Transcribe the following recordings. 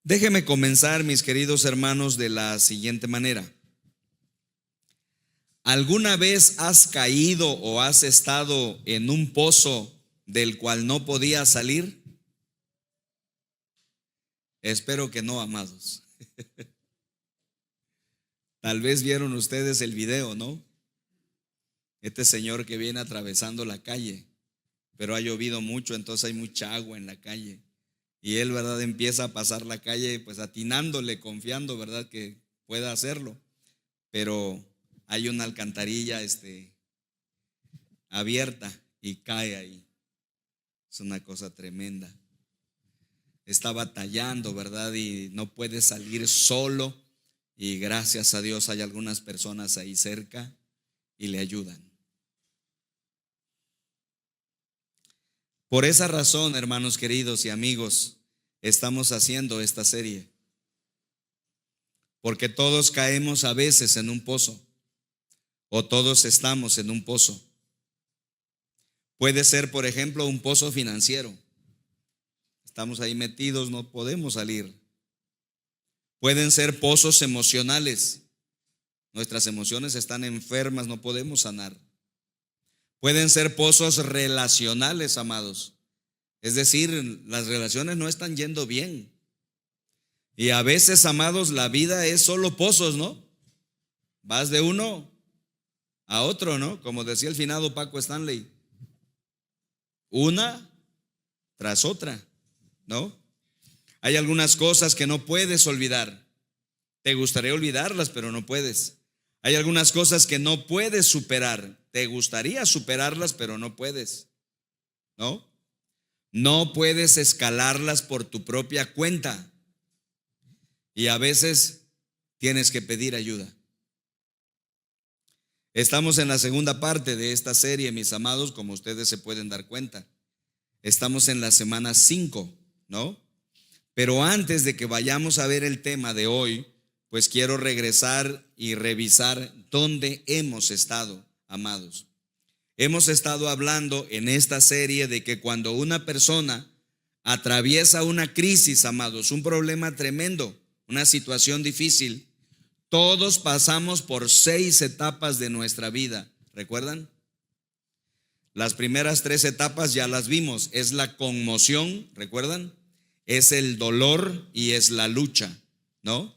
Déjeme comenzar, mis queridos hermanos, de la siguiente manera. ¿Alguna vez has caído o has estado en un pozo del cual no podías salir? Espero que no, amados. Tal vez vieron ustedes el video, ¿no? Este señor que viene atravesando la calle, pero ha llovido mucho, entonces hay mucha agua en la calle. Y él, ¿verdad?, empieza a pasar la calle pues atinándole, confiando, ¿verdad?, que pueda hacerlo. Pero hay una alcantarilla abierta y cae ahí. Es una cosa tremenda. Está batallando, ¿verdad?, y no puede salir solo. Y gracias a Dios hay algunas personas ahí cerca y le ayudan. Por esa razón, hermanos queridos y amigos, estamos haciendo esta serie. Porque todos caemos a veces en un pozo, o todos estamos en un pozo. Puede ser, por ejemplo, un pozo financiero. Estamos ahí metidos, no podemos salir. Pueden ser pozos emocionales. Nuestras emociones están enfermas, no podemos sanar. Pueden ser pozos relacionales, amados. Es decir, las relaciones no están yendo bien. Y a veces, amados, la vida es solo pozos, ¿no? Vas de uno a otro, ¿no? Como decía el finado Paco Stanley. Una tras otra, ¿no? Hay algunas cosas que no puedes olvidar. Te gustaría olvidarlas, pero no puedes. Hay algunas cosas que no puedes superar. Te gustaría superarlas, pero no puedes, ¿no? No puedes escalarlas por tu propia cuenta. Y a veces tienes que pedir ayuda. Estamos en la segunda parte de esta serie, mis amados, como ustedes se pueden dar cuenta. Estamos en la semana 5, ¿no? Pero antes de que vayamos a ver el tema de hoy, pues quiero regresar y revisar dónde hemos estado, amados. Hemos estado hablando en esta serie de que cuando una persona atraviesa una crisis, amados, un problema tremendo, una situación difícil, todos pasamos por 6 etapas de nuestra vida. ¿Recuerdan? Las primeras 3 etapas ya las vimos. Es la conmoción, ¿recuerdan? Es el dolor y es la lucha, ¿no?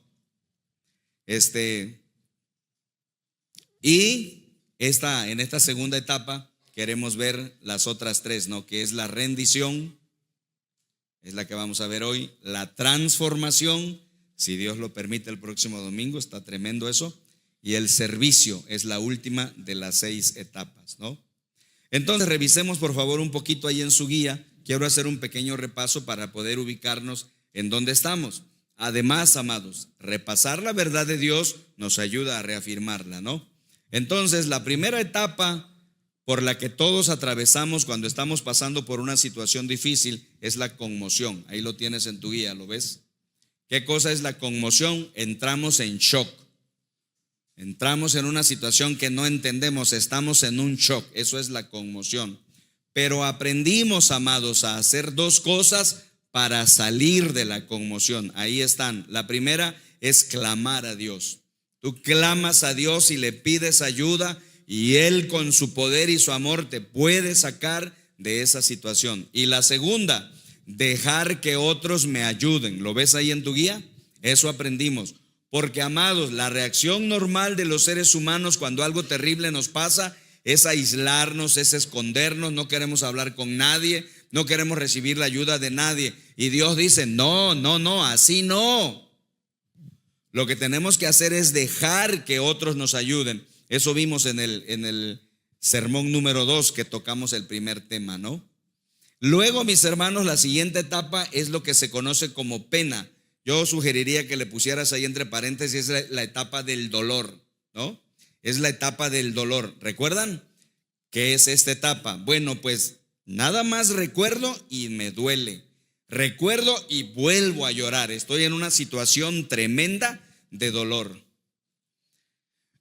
Y en esta segunda etapa queremos ver las otras 3, ¿no? Que es la rendición, es la que vamos a ver hoy, la transformación, si Dios lo permite el próximo domingo, está tremendo eso, y el servicio es la última de las 6 etapas, ¿no? Entonces revisemos por favor un poquito ahí en su guía. Quiero hacer un pequeño repaso para poder ubicarnos en dónde estamos. Además, amados, repasar la verdad de Dios nos ayuda a reafirmarla, ¿no? Entonces, la primera etapa por la que todos atravesamos cuando estamos pasando por una situación difícil es la conmoción. Ahí lo tienes en tu guía, ¿lo ves? ¿Qué cosa es la conmoción? Entramos en shock. Entramos en una situación que no entendemos, estamos en un shock. Eso es la conmoción. Pero aprendimos, amados, a hacer 2 cosas para salir de la conmoción. Ahí están. La primera es clamar a Dios. Tú clamas a Dios y le pides ayuda y Él con su poder y su amor te puede sacar de esa situación. Y la segunda, dejar que otros me ayuden. ¿Lo ves ahí en tu guía? Eso aprendimos. Porque, amados, la reacción normal de los seres humanos cuando algo terrible nos pasa es aislarnos, es escondernos, no queremos hablar con nadie, no queremos recibir la ayuda de nadie. Y Dios dice, no, así no. Lo que tenemos que hacer es dejar que otros nos ayuden. Eso vimos en el sermón número 2 que tocamos el primer tema, ¿no? Luego, mis hermanos, la siguiente etapa es lo que se conoce como pena. Yo sugeriría que le pusieras ahí entre paréntesis, es la etapa del dolor, ¿no? Es la etapa del dolor. ¿Recuerdan qué es esta etapa? Bueno, pues nada más recuerdo y me duele. Recuerdo y vuelvo a llorar. Estoy en una situación tremenda de dolor.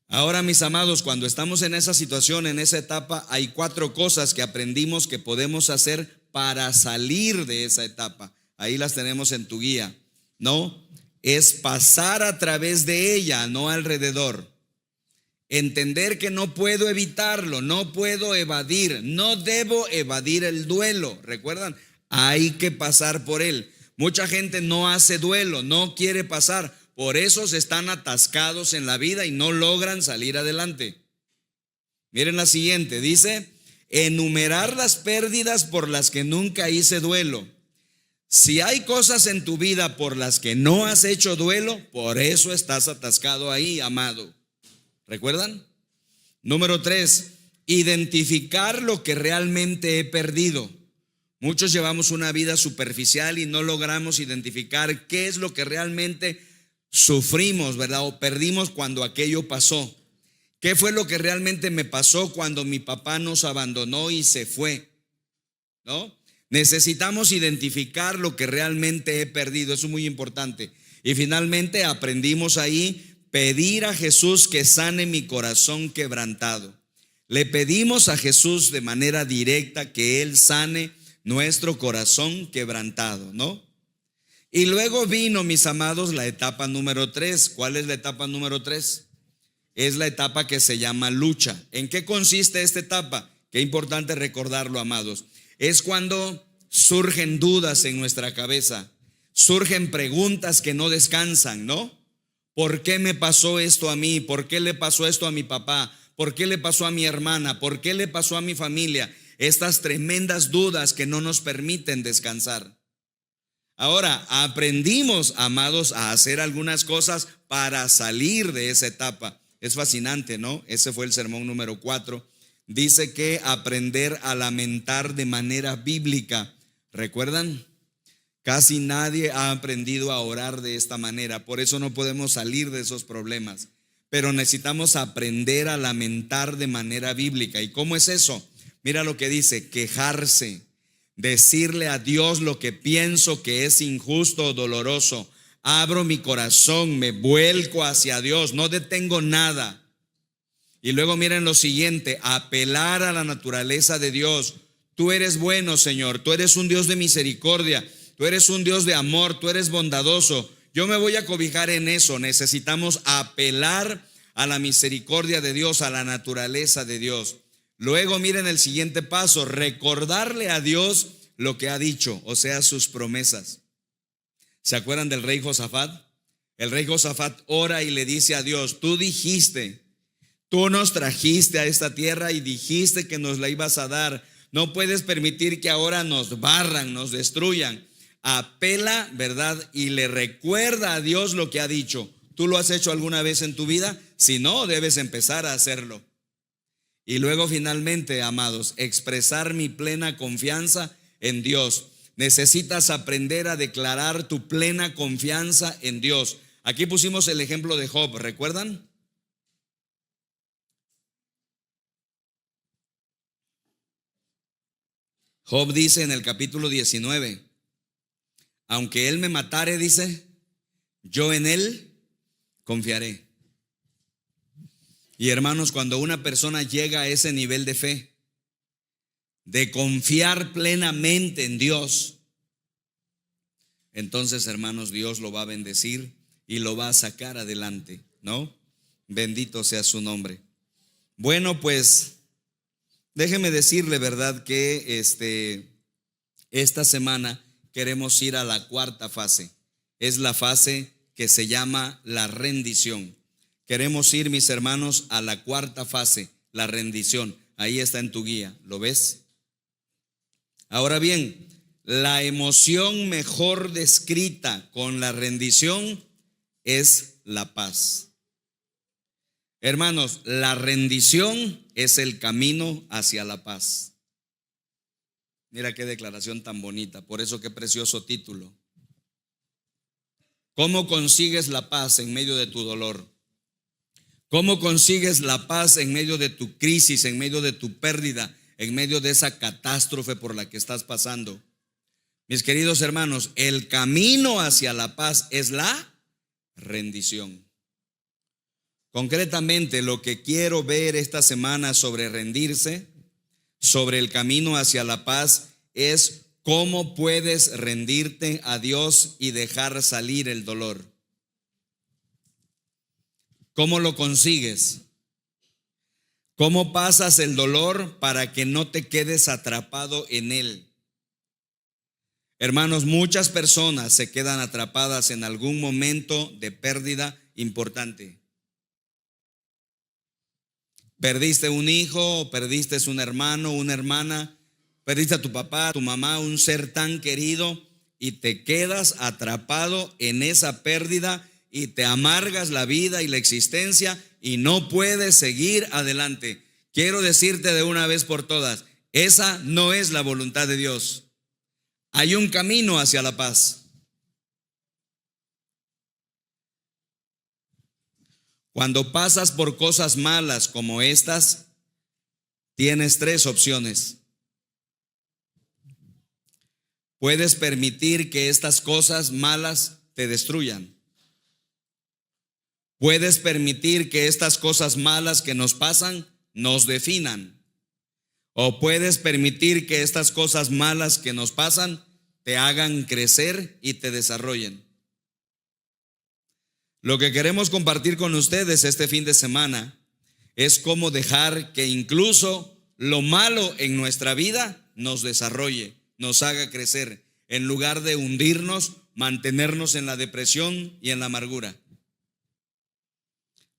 Ahora, mis amados, cuando estamos en esa situación, en esa etapa, hay 4 cosas que aprendimos que podemos hacer para salir de esa etapa. Ahí las tenemos en tu guía. No, es pasar a través de ella, no alrededor. Entender que no puedo evitarlo, no puedo evadir, no debo evadir el duelo. ¿Recuerdan? Hay que pasar por él. Mucha gente no hace duelo, no quiere pasar. Por eso se están atascados en la vida y no logran salir adelante. Miren la siguiente, dice: enumerar las pérdidas por las que nunca hice duelo. Si hay cosas en tu vida por las que no has hecho duelo, por eso estás atascado ahí, amado. ¿Recuerdan? Número 3, identificar lo que realmente he perdido. Muchos llevamos una vida superficial y no logramos identificar qué es lo que realmente sufrimos, ¿verdad? O perdimos cuando aquello pasó. ¿Qué fue lo que realmente me pasó cuando mi papá nos abandonó y se fue? ¿No? Necesitamos identificar lo que realmente he perdido. Eso es muy importante. Y finalmente aprendimos ahí pedir a Jesús que sane mi corazón quebrantado. Le pedimos a Jesús de manera directa que Él sane nuestro corazón quebrantado, ¿no? Y luego vino, mis amados, la etapa número 3. ¿Cuál es la etapa número 3? Es la etapa que se llama lucha. ¿En qué consiste esta etapa? Qué importante recordarlo, amados. Es cuando surgen dudas en nuestra cabeza, surgen preguntas que no descansan, ¿no? ¿Por qué me pasó esto a mí? ¿Por qué le pasó esto a mi papá? ¿Por qué le pasó a mi hermana? ¿Por qué le pasó a mi familia? Estas tremendas dudas que no nos permiten descansar. Ahora, aprendimos, amados, a hacer algunas cosas para salir de esa etapa. Es fascinante, ¿no? Ese fue el sermón número 4. Dice que aprender a lamentar de manera bíblica. ¿Recuerdan? Casi nadie ha aprendido a orar de esta manera. Por eso no podemos salir de esos problemas. Pero necesitamos aprender a lamentar de manera bíblica. ¿Y cómo es eso? Mira lo que dice: quejarse, decirle a Dios lo que pienso que es injusto o doloroso. Abro mi corazón, me vuelco hacia Dios, no detengo nada. Y luego miren lo siguiente: apelar a la naturaleza de Dios. Tú eres bueno, Señor, tú eres un Dios de misericordia, tú eres un Dios de amor, tú eres bondadoso. Yo me voy a cobijar en eso. Necesitamos apelar a la misericordia de Dios, a la naturaleza de Dios. Luego miren el siguiente paso: recordarle a Dios lo que ha dicho, o sea, sus promesas. ¿Se acuerdan del rey Josafat? El rey Josafat ora y le dice a Dios: tú dijiste, tú nos trajiste a esta tierra y dijiste que nos la ibas a dar. No puedes permitir que ahora nos barran, nos destruyan. Apela, ¿verdad? Y le recuerda a Dios lo que ha dicho. ¿Tú lo has hecho alguna vez en tu vida? Si no, debes empezar a hacerlo. Y luego finalmente, amados, expresar mi plena confianza en Dios. Necesitas aprender a declarar tu plena confianza en Dios. Aquí pusimos el ejemplo de Job, ¿recuerdan? Job dice en el capítulo 19, aunque él me matare, dice, yo en él confiaré. Y hermanos, cuando una persona llega a ese nivel de fe, de confiar plenamente en Dios, entonces, hermanos, Dios lo va a bendecir y lo va a sacar adelante, ¿no? Bendito sea su nombre. Bueno, pues déjeme decirle, ¿verdad?, que esta semana queremos ir a la cuarta fase. Es la fase que se llama la rendición. Queremos ir, mis hermanos, a la cuarta fase, la rendición. Ahí está en tu guía, ¿lo ves? Ahora bien, la emoción mejor descrita con la rendición es la paz. Hermanos, la rendición es el camino hacia la paz. Mira qué declaración tan bonita, por eso qué precioso título. ¿Cómo consigues la paz en medio de tu dolor? ¿Cómo consigues la paz en medio de tu crisis, en medio de tu pérdida, en medio de esa catástrofe por la que estás pasando? Mis queridos hermanos, el camino hacia la paz es la rendición. Concretamente, lo que quiero ver esta semana sobre rendirse, sobre el camino hacia la paz, es ¿Cómo puedes rendirte a Dios y dejar salir el dolor? ¿Cómo lo consigues? ¿Cómo pasas el dolor para que no te quedes atrapado en él? Hermanos, muchas personas se quedan atrapadas en algún momento de pérdida importante. Perdiste un hijo, perdiste un hermano, una hermana, perdiste a tu papá, a tu mamá, un ser tan querido, y te quedas atrapado en esa pérdida y te amargas la vida y la existencia y no puedes seguir adelante. Quiero decirte de una vez por todas, esa no es la voluntad de Dios. Hay un camino hacia la paz. Cuando pasas por cosas malas como estas, tienes tres opciones. Puedes permitir que estas cosas malas te destruyan. Puedes permitir que estas cosas malas que nos pasan nos definan. O puedes permitir que estas cosas malas que nos pasan te hagan crecer y te desarrollen. Lo que queremos compartir con ustedes este fin de semana es cómo dejar que incluso lo malo en nuestra vida nos desarrolle, nos haga crecer, en lugar de hundirnos, mantenernos en la depresión y en la amargura.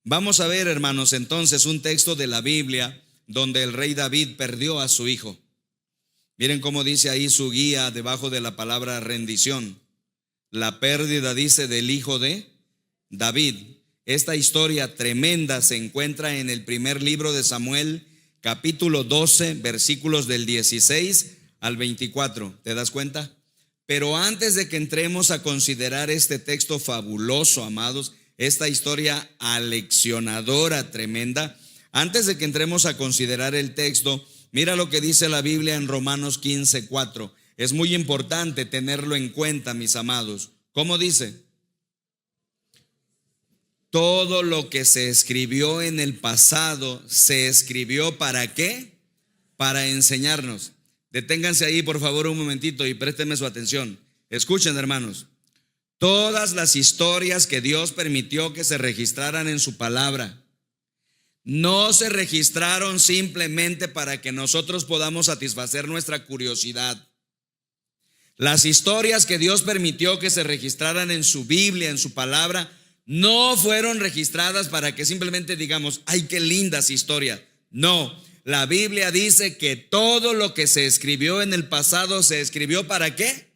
Vamos a ver, hermanos, entonces un texto de la Biblia donde el rey David perdió a su hijo. Miren cómo dice ahí su guía debajo de la palabra rendición. La pérdida, dice, del hijo de David. Esta historia tremenda se encuentra en el primer libro de Samuel, capítulo 12, versículos del 16 al 24. ¿Te das cuenta? Pero antes de que entremos a considerar este texto fabuloso, amados, esta historia aleccionadora, tremenda, antes de que entremos a considerar el texto, mira lo que dice la Biblia en Romanos 15:4. Es muy importante tenerlo en cuenta, mis amados. ¿Cómo dice? Todo lo que se escribió en el pasado, ¿se escribió para qué? Para enseñarnos. Deténganse ahí, por favor, un momentito y préstenme su atención. Escuchen, hermanos. Todas las historias que Dios permitió que se registraran en su palabra, no se registraron simplemente para que nosotros podamos satisfacer nuestra curiosidad. Las historias que Dios permitió que se registraran en su Biblia, en su palabra, no fueron registradas para que simplemente digamos, ¡ay, qué lindas historias! No, la Biblia dice que todo lo que se escribió en el pasado se escribió ¿para qué?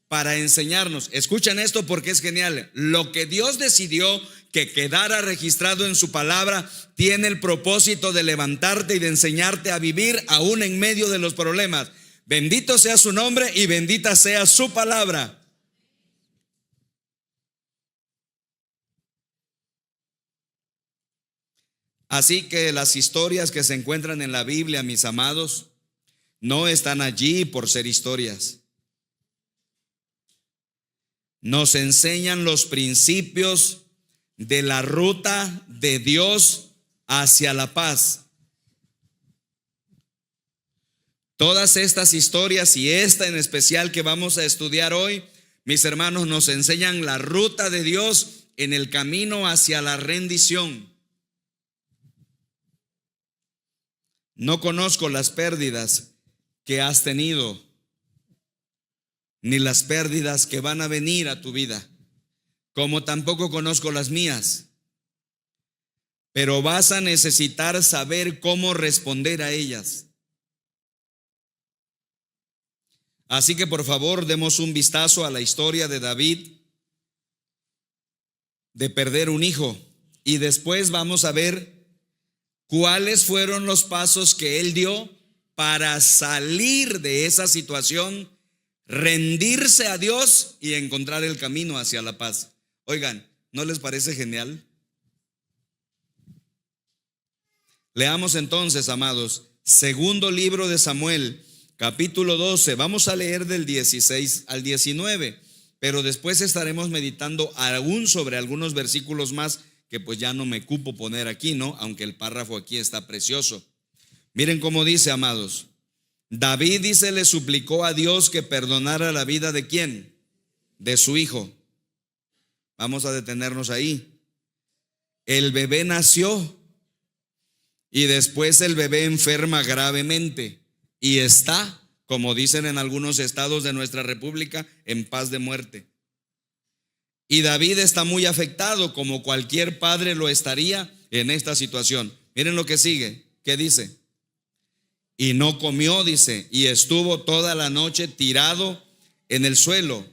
Para enseñarnos. Escuchen esto porque es genial. Lo que Dios decidió que quedara registrado en su palabra tiene el propósito de levantarte y de enseñarte a vivir aún en medio de los problemas. Bendito sea su nombre y bendita sea su palabra. Así que las historias que se encuentran en la Biblia, mis amados, no están allí por ser historias. Nos enseñan los principios de la ruta de Dios hacia la paz. Todas estas historias y esta en especial que vamos a estudiar hoy, mis hermanos, nos enseñan la ruta de Dios en el camino hacia la rendición. No conozco las pérdidas que has tenido, ni las pérdidas que van a venir a tu vida, como tampoco conozco las mías. Pero vas a necesitar saber cómo responder a ellas. Así que por favor, demos un vistazo a la historia de David, de perder un hijo, y después vamos a ver cuáles fueron los pasos que él dio para salir de esa situación, rendirse a Dios y encontrar el camino hacia la paz. Oigan, ¿no les parece genial? Leamos entonces, amados, segundo libro de Samuel, capítulo 12. Vamos a leer del 16 al 19, pero después estaremos meditando aún sobre algunos versículos más que pues ya no me cupo poner aquí, ¿no? Aunque el párrafo aquí está precioso. Miren cómo dice, amados. David, dice, le suplicó a Dios que perdonara la vida ¿de quién? De su hijo. Vamos a detenernos ahí. El bebé nació y después el bebé enferma gravemente y está, como dicen en algunos estados de nuestra república, en paz de muerte. Y David está muy afectado, como cualquier padre lo estaría en esta situación. Miren lo que sigue. ¿Qué dice? Y no comió, dice, y estuvo toda la noche tirado en el suelo.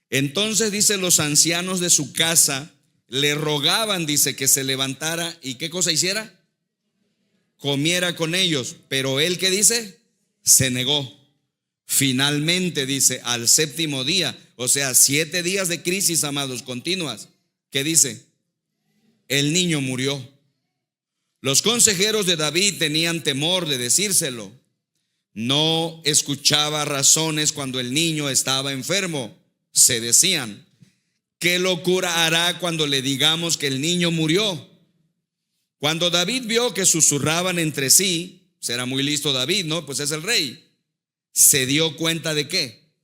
Entonces, dice, los ancianos de su casa le rogaban, dice, que se levantara y ¿qué cosa hiciera? Comiera con ellos. Pero él, ¿qué dice? Se negó. Finalmente, dice, al séptimo día, o sea, 7 días de crisis, amados, continuas. ¿Qué dice? El niño murió. Los consejeros de David tenían temor de decírselo. No escuchaba razones cuando el niño estaba enfermo. Se decían, ¿qué locura hará cuando le digamos que el niño murió? Cuando David vio que susurraban entre sí, será muy listo David, ¿no? Pues es el rey. Se dio cuenta ¿de qué?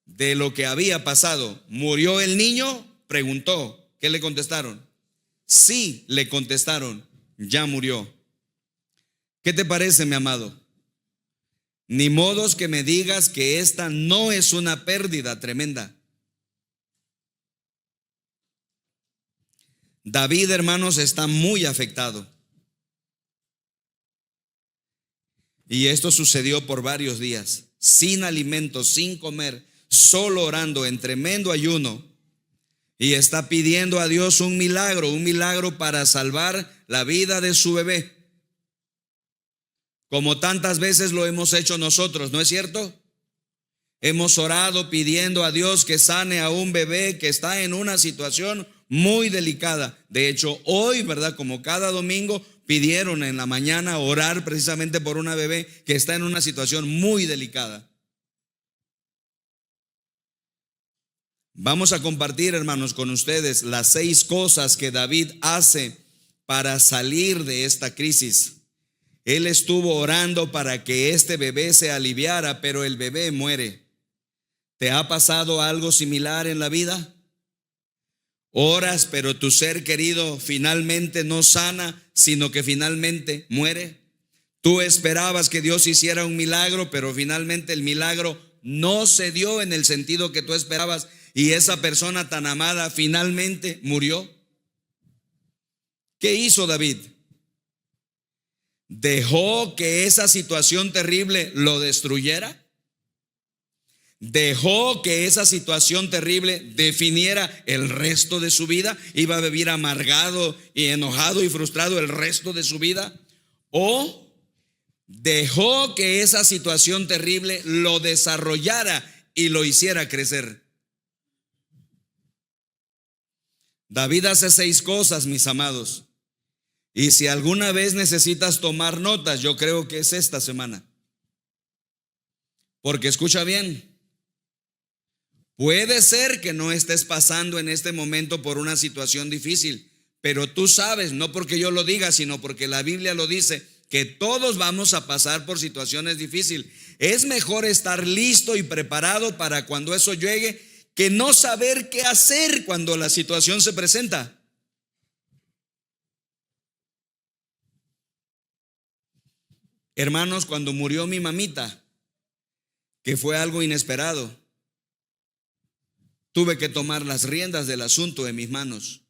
De lo que había pasado. ¿Murió el niño? Preguntó. ¿Qué le contestaron? Sí, le contestaron. Ya murió. ¿Qué te parece, mi amado? Ni modos que me digas que esta no es una pérdida tremenda. David, hermanos, está muy afectado. Y esto sucedió por varios días, sin alimento, sin comer, solo orando en tremendo ayuno. Y está pidiendo a Dios un milagro para salvar la vida de su bebé. Como tantas veces lo hemos hecho nosotros, ¿no es cierto? Hemos orado pidiendo a Dios que sane a un bebé que está en una situación muy delicada. De hecho, hoy, ¿verdad? Como cada domingo, pidieron en la mañana orar precisamente por una bebé que está en una situación muy delicada. Vamos a compartir, hermanos, con ustedes las 6 cosas que David hace para salir de esta crisis. Él estuvo orando para que este bebé se aliviara, pero el bebé muere. ¿Te ha pasado algo similar en la vida? Oras, pero tu ser querido finalmente no sana, sino que finalmente muere. Tú esperabas que Dios hiciera un milagro, pero finalmente el milagro no se dio en el sentido que tú esperabas. Y esa persona tan amada finalmente murió. ¿Qué hizo David? ¿Dejó que esa situación terrible lo destruyera? ¿Dejó que esa situación terrible definiera el resto de su vida? ¿Iba a vivir amargado y enojado y frustrado el resto de su vida? ¿O dejó que esa situación terrible lo desarrollara y lo hiciera crecer? David hace 6 cosas, mis amados. Y si alguna vez necesitas tomar notas, yo creo que es esta semana. Porque escucha bien, puede ser que no estés pasando en este momento por una situación difícil, pero tú sabes, no porque yo lo diga, sino porque la Biblia lo dice, que todos vamos a pasar por situaciones difíciles. Es mejor estar listo y preparado para cuando eso llegue, que no saber qué hacer cuando la situación se presenta. Hermanos, cuando murió mi mamita, que fue algo inesperado, tuve que tomar las riendas del asunto en mis manos.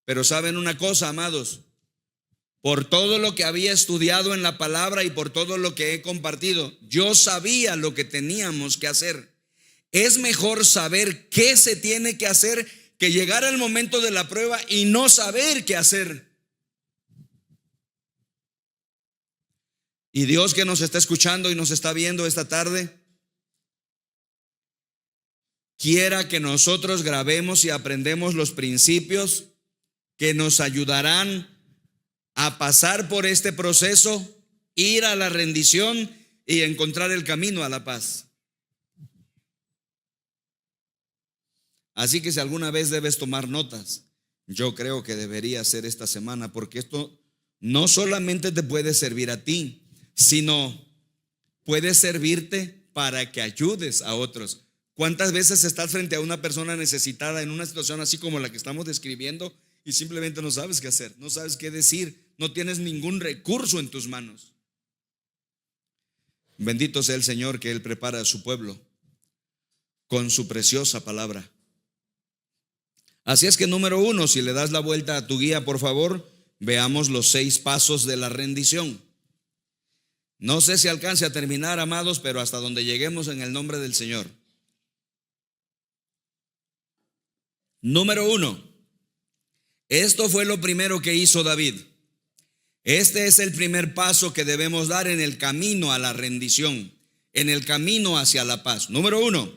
Pero ¿saben una cosa, amados? Por todo lo que había estudiado en la palabra y por todo lo que he compartido, yo sabía lo que teníamos que hacer. Es mejor saber qué se tiene que hacer que llegar al momento de la prueba y no saber qué hacer. Y Dios, que nos está escuchando y nos está viendo esta tarde, quiera que nosotros grabemos y aprendemos los principios que nos ayudarán a pasar por este proceso, ir a la rendición y encontrar el camino a la paz. Así que si alguna vez debes tomar notas, yo creo que debería ser esta semana, porque esto no solamente te puede servir a ti, sino puede servirte para que ayudes a otros. ¿Cuántas veces estás frente a una persona necesitada en una situación así como la que estamos describiendo y simplemente no sabes qué hacer, no sabes qué decir, no tienes ningún recurso en tus manos? Bendito sea el Señor, que Él prepara a su pueblo con su preciosa palabra. Así es que, número 1, si le das la vuelta a tu guía, por favor, veamos los 6 pasos de la rendición. No sé si alcance a terminar, amados, pero hasta donde lleguemos en el nombre del Señor. Número 1, esto fue lo primero que hizo David. Este es el primer paso que debemos dar en el camino a la rendición, en el camino hacia la paz. Número 1,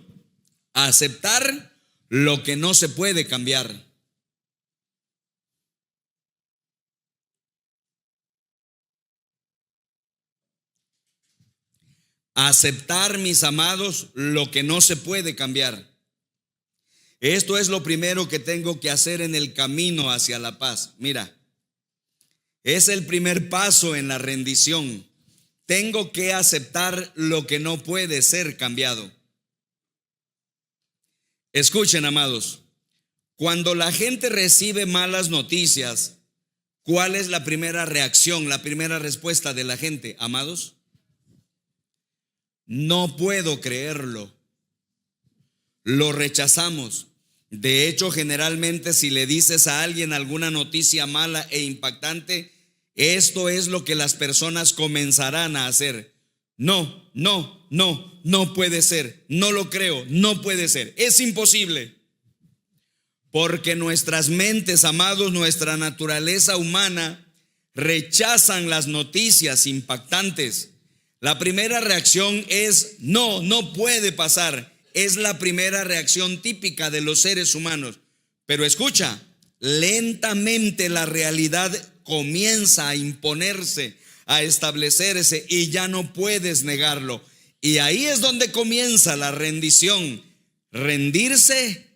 aceptar lo que no se puede cambiar. Aceptar, mis amados, lo que no se puede cambiar. Esto es lo primero que tengo que hacer en el camino hacia la paz. Mira, es el primer paso en la rendición. Tengo que aceptar lo que no puede ser cambiado. Escuchen, amados, cuando la gente recibe malas noticias, ¿cuál es la primera reacción, la primera respuesta de la gente, amados? No puedo creerlo. Lo rechazamos. De hecho, generalmente si le dices a alguien alguna noticia mala e impactante, esto es lo que las personas comenzarán a hacer. No, no, no, no puede ser. No lo creo, no puede ser. Es imposible. Porque nuestras mentes, amados, nuestra naturaleza humana, rechazan las noticias impactantes. La primera reacción es: no, no puede pasar. Es la primera reacción típica de los seres humanos. Pero escucha, lentamente la realidad comienza a imponerse, a establecerse, y ya no puedes negarlo. Y ahí es donde comienza la rendición. Rendirse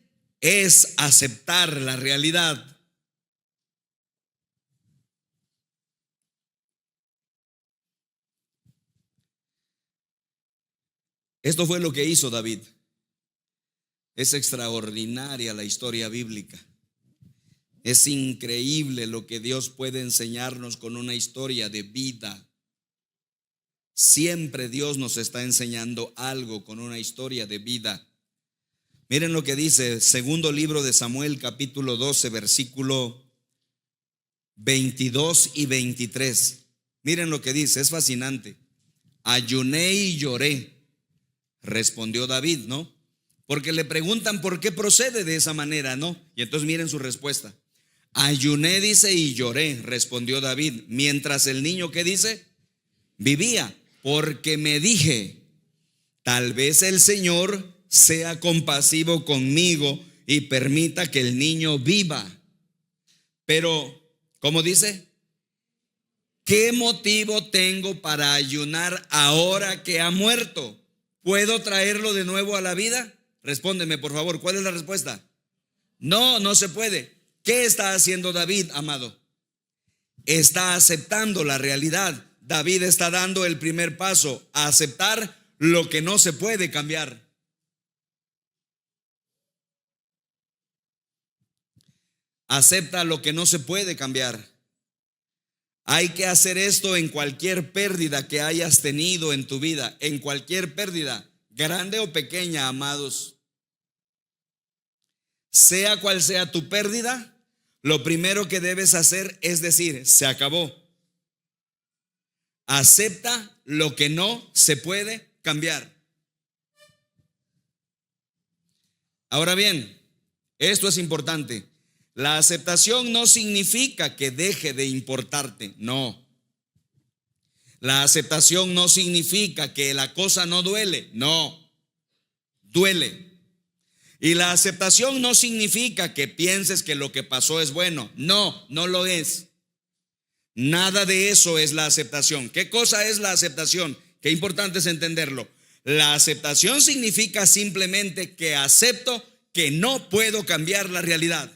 es aceptar la realidad. Esto fue lo que hizo David. Es extraordinaria la historia bíblica. Es increíble lo que Dios puede enseñarnos con una historia de vida. Siempre Dios nos está enseñando algo con una historia de vida. Miren lo que dice segundo libro de Samuel, capítulo 12, versículo 22 y 23. Miren lo que dice, es fascinante. Ayuné y lloré, respondió David, ¿no? Porque le preguntan por qué procede de esa manera, ¿no? Y entonces miren su respuesta. Ayuné, dice, y lloré, respondió David, mientras el niño, ¿qué dice? Vivía, porque me dije, tal vez el Señor sea compasivo conmigo y permita que el niño viva. Pero, ¿cómo dice? ¿Qué motivo tengo para ayunar ahora que ha muerto? ¿Puedo traerlo de nuevo a la vida? Respóndeme, por favor, ¿cuál es la respuesta? No, no se puede. ¿Qué está haciendo David, amado? Está aceptando la realidad. David está dando el primer paso, a aceptar lo que no se puede cambiar. Acepta lo que no se puede cambiar. Hay que hacer esto en cualquier pérdida que hayas tenido en tu vida, en cualquier pérdida, grande o pequeña, amados. Sea cual sea tu pérdida, lo primero que debes hacer es decir, se acabó. Acepta lo que no se puede cambiar. Ahora bien, esto es importante. La aceptación no significa que deje de importarte, no. La aceptación no significa que la cosa no duele, no. Duele. Y la aceptación no significa que pienses que lo que pasó es bueno, no, no lo es. Nada de eso es la aceptación. ¿Qué cosa es la aceptación? Qué importante es entenderlo. La aceptación significa simplemente que acepto que no puedo cambiar la realidad.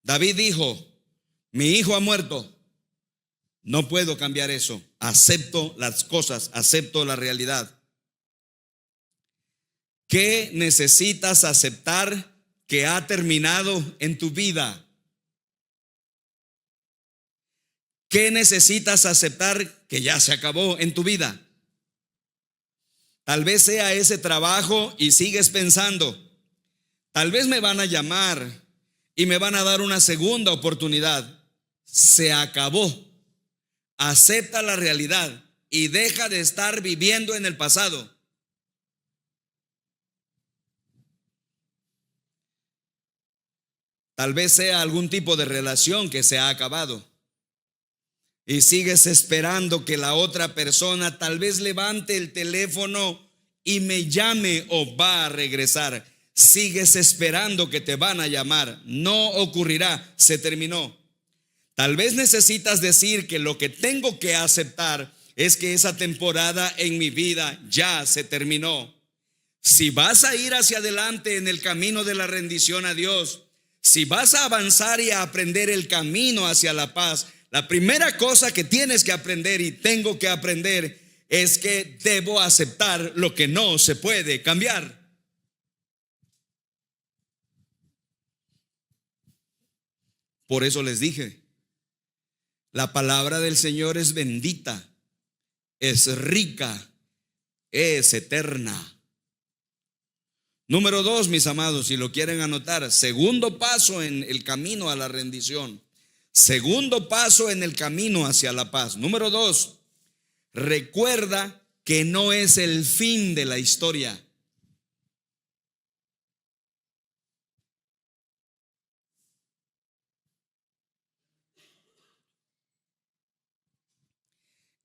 David dijo, mi hijo ha muerto, No puedo cambiar eso. Acepto las cosas, acepto la realidad. ¿Qué necesitas aceptar que ha terminado en tu vida? ¿Qué necesitas aceptar que ya se acabó en tu vida? Tal vez sea ese trabajo y sigues pensando, tal vez me van a llamar y me van a dar una segunda oportunidad. Se acabó. Acepta la realidad y deja de estar viviendo en el pasado. Tal vez sea algún tipo de relación que se ha acabado y sigues esperando que la otra persona tal vez levante el teléfono y me llame o va a regresar. Sigues esperando que te van a llamar. No ocurrirá, se terminó. Tal vez necesitas decir que lo que tengo que aceptar es que esa temporada en mi vida ya se terminó. Si vas a ir hacia adelante en el camino de la rendición a Dios, si vas a avanzar y a aprender el camino hacia la paz, la primera cosa que tienes que aprender y tengo que aprender es que debo aceptar lo que no se puede cambiar. Por eso les dije, la palabra del Señor es bendita, es rica, es eterna. Número 2, mis amados, si lo quieren anotar, segundo paso en el camino a la rendición. Segundo paso en el camino hacia la paz. Número 2, recuerda que no es el fin de la historia.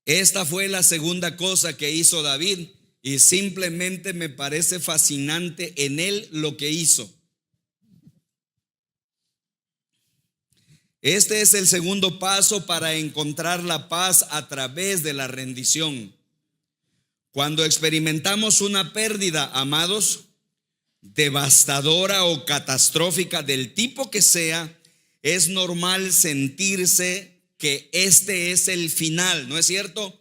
Esta fue la segunda cosa que hizo David y simplemente me parece fascinante en él lo que hizo. Este es el segundo paso para encontrar la paz a través de la rendición. Cuando experimentamos una pérdida, amados, devastadora o catastrófica del tipo que sea, es normal sentirse que este es el final, ¿no es cierto?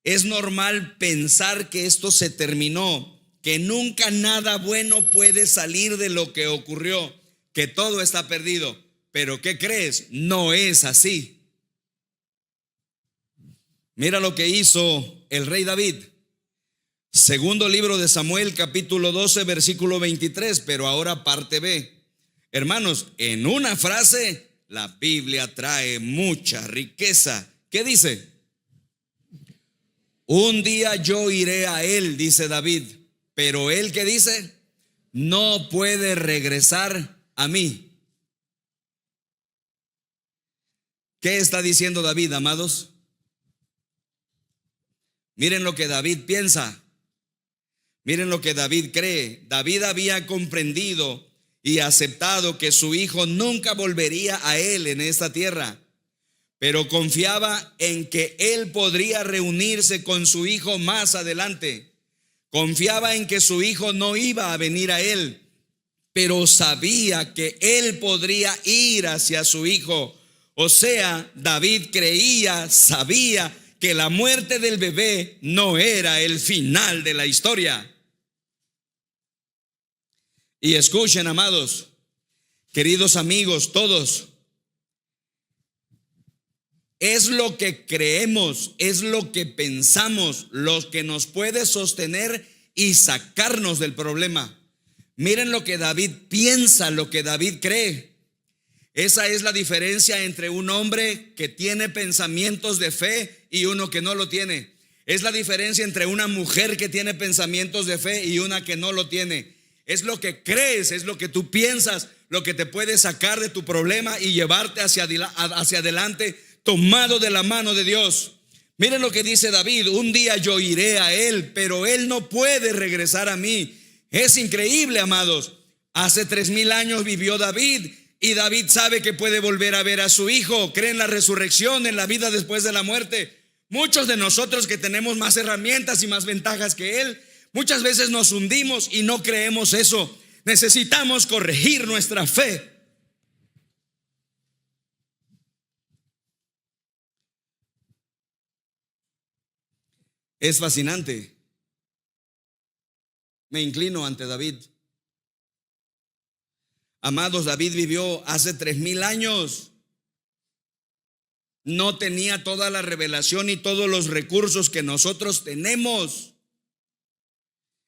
Es normal pensar que esto se terminó, que nunca nada bueno puede salir de lo que ocurrió, que todo está perdido. Pero ¿qué crees? No es así. Mira lo que hizo el rey David. Segundo libro de Samuel, capítulo 12, versículo 23, pero ahora parte B. Hermanos, en una frase la Biblia trae mucha riqueza. ¿Qué dice? Un día yo iré a él, dice David, pero él, ¿qué dice? No puede regresar a mí. ¿Qué está diciendo David, amados? Miren lo que David piensa. Miren lo que David cree. David había comprendido y aceptado que su hijo nunca volvería a él en esta tierra, pero confiaba en que él podría reunirse con su hijo más adelante. Confiaba en que su hijo no iba a venir a él, pero sabía que él podría ir hacia su hijo. O sea, David creía, sabía que la muerte del bebé no era el final de la historia. Y escuchen, amados, queridos amigos, todos, es lo que creemos, es lo que pensamos, lo que nos puede sostener y sacarnos del problema. Miren lo que David piensa, lo que David cree. Esa es la diferencia entre un hombre que tiene pensamientos de fe y uno que no lo tiene. Es la diferencia entre una mujer que tiene pensamientos de fe y una que no lo tiene. Es lo que crees, es lo que tú piensas, lo que te puede sacar de tu problema y llevarte hacia adelante, tomado de la mano de Dios. Miren lo que dice David: un día yo iré a él, pero él no puede regresar a mí. Es increíble, amados. Hace 3000 años vivió David y David sabe que puede volver a ver a su hijo. Cree en la resurrección, en la vida después de la muerte. Muchos de nosotros que tenemos más herramientas y más ventajas que él, muchas veces nos hundimos y no creemos eso. Necesitamos corregir nuestra fe. Es fascinante. Me inclino ante David. Amados, David vivió hace 3000 años. No tenía toda la revelación y todos los recursos que nosotros tenemos.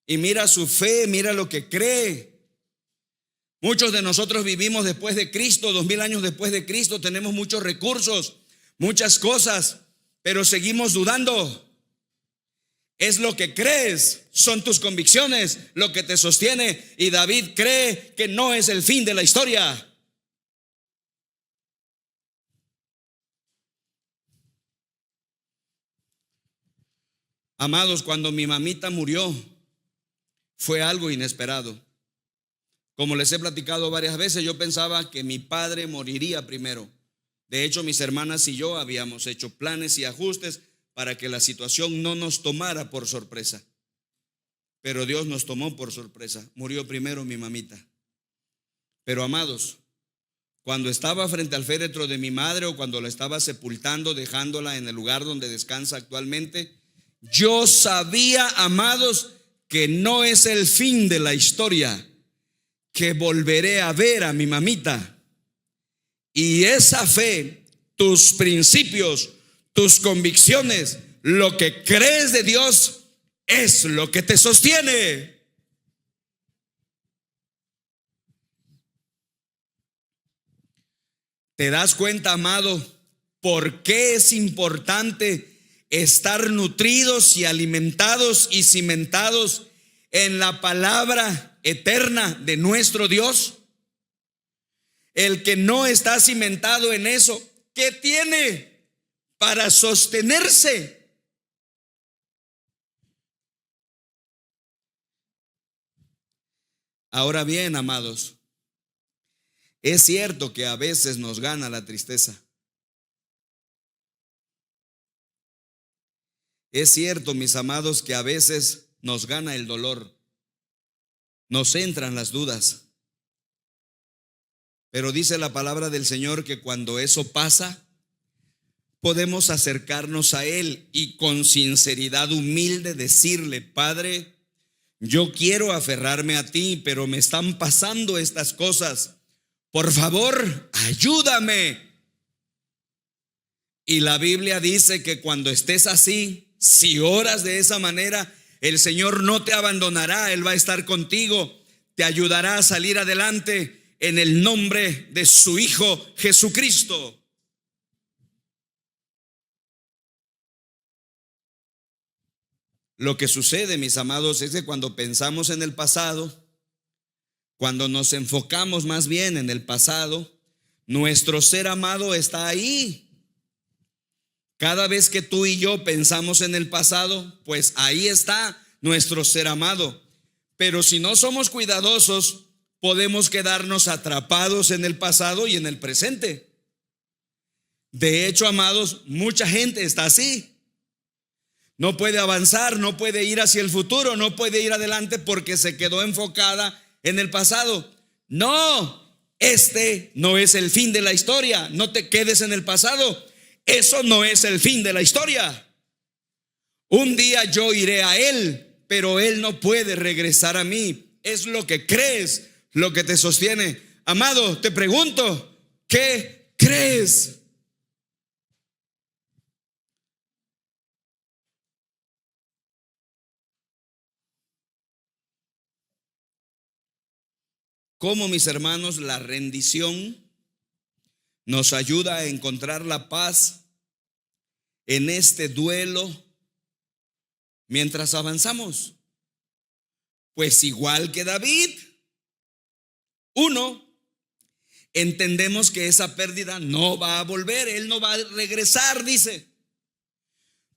Y mira su fe, mira lo que cree. Muchos de nosotros vivimos después de Cristo, 2000 años después de Cristo, tenemos muchos recursos, muchas cosas, pero seguimos dudando. Es lo que crees, son tus convicciones lo que te sostiene. Y David cree que no es el fin de la historia. Amados, cuando mi mamita murió, fue algo inesperado. Como les he platicado varias veces, yo pensaba que mi padre moriría primero. De hecho, mis hermanas y yo habíamos hecho planes y ajustes para que la situación no nos tomara por sorpresa. Pero Dios nos tomó por sorpresa. Murió primero mi mamita. Pero amados, cuando estaba frente al féretro de mi madre o cuando la estaba sepultando, dejándola en el lugar donde descansa actualmente, yo sabía, amados, que no es el fin de la historia, que volveré a ver a mi mamita. Y esa fe, tus principios, tus convicciones, lo que crees de Dios es lo que te sostiene. ¿Te das cuenta, amado, por qué es importante estar nutridos y alimentados y cimentados en la palabra eterna de nuestro Dios? El que no está cimentado en eso, ¿qué tiene para sostenerse? Ahora bien, amados, es cierto que a veces nos gana la tristeza. Es cierto, mis amados, que a veces nos gana el dolor, nos entran las dudas. Pero dice la palabra del Señor que cuando eso pasa, podemos acercarnos a Él y con sinceridad humilde decirle: Padre, yo quiero aferrarme a ti, pero me están pasando estas cosas. Por favor, ayúdame. Y la Biblia dice que cuando estés así, si oras de esa manera, el Señor no te abandonará. Él va a estar contigo, te ayudará a salir adelante en el nombre de su Hijo Jesucristo. Lo que sucede, mis amados, es que cuando pensamos en el pasado, cuando nos enfocamos más bien en el pasado, nuestro ser amado está ahí. Cada vez que tú y yo pensamos en el pasado, pues ahí está nuestro ser amado. Pero si no somos cuidadosos, podemos quedarnos atrapados en el pasado y en el presente. De hecho, amados, mucha gente está así. No puede avanzar, no puede ir hacia el futuro, no puede ir adelante porque se quedó enfocada en el pasado. No, este no es el fin de la historia. No te quedes en el pasado. Eso no es el fin de la historia. Un día yo iré a Él, pero Él no puede regresar a mí. Es lo que crees, lo que te sostiene. Amado, te pregunto, ¿qué crees? ¿Cómo, mis hermanos, la rendición nos ayuda a encontrar la paz en este duelo mientras avanzamos? Pues igual que David. Uno, entendemos que esa pérdida no va a volver, él no va a regresar, dice.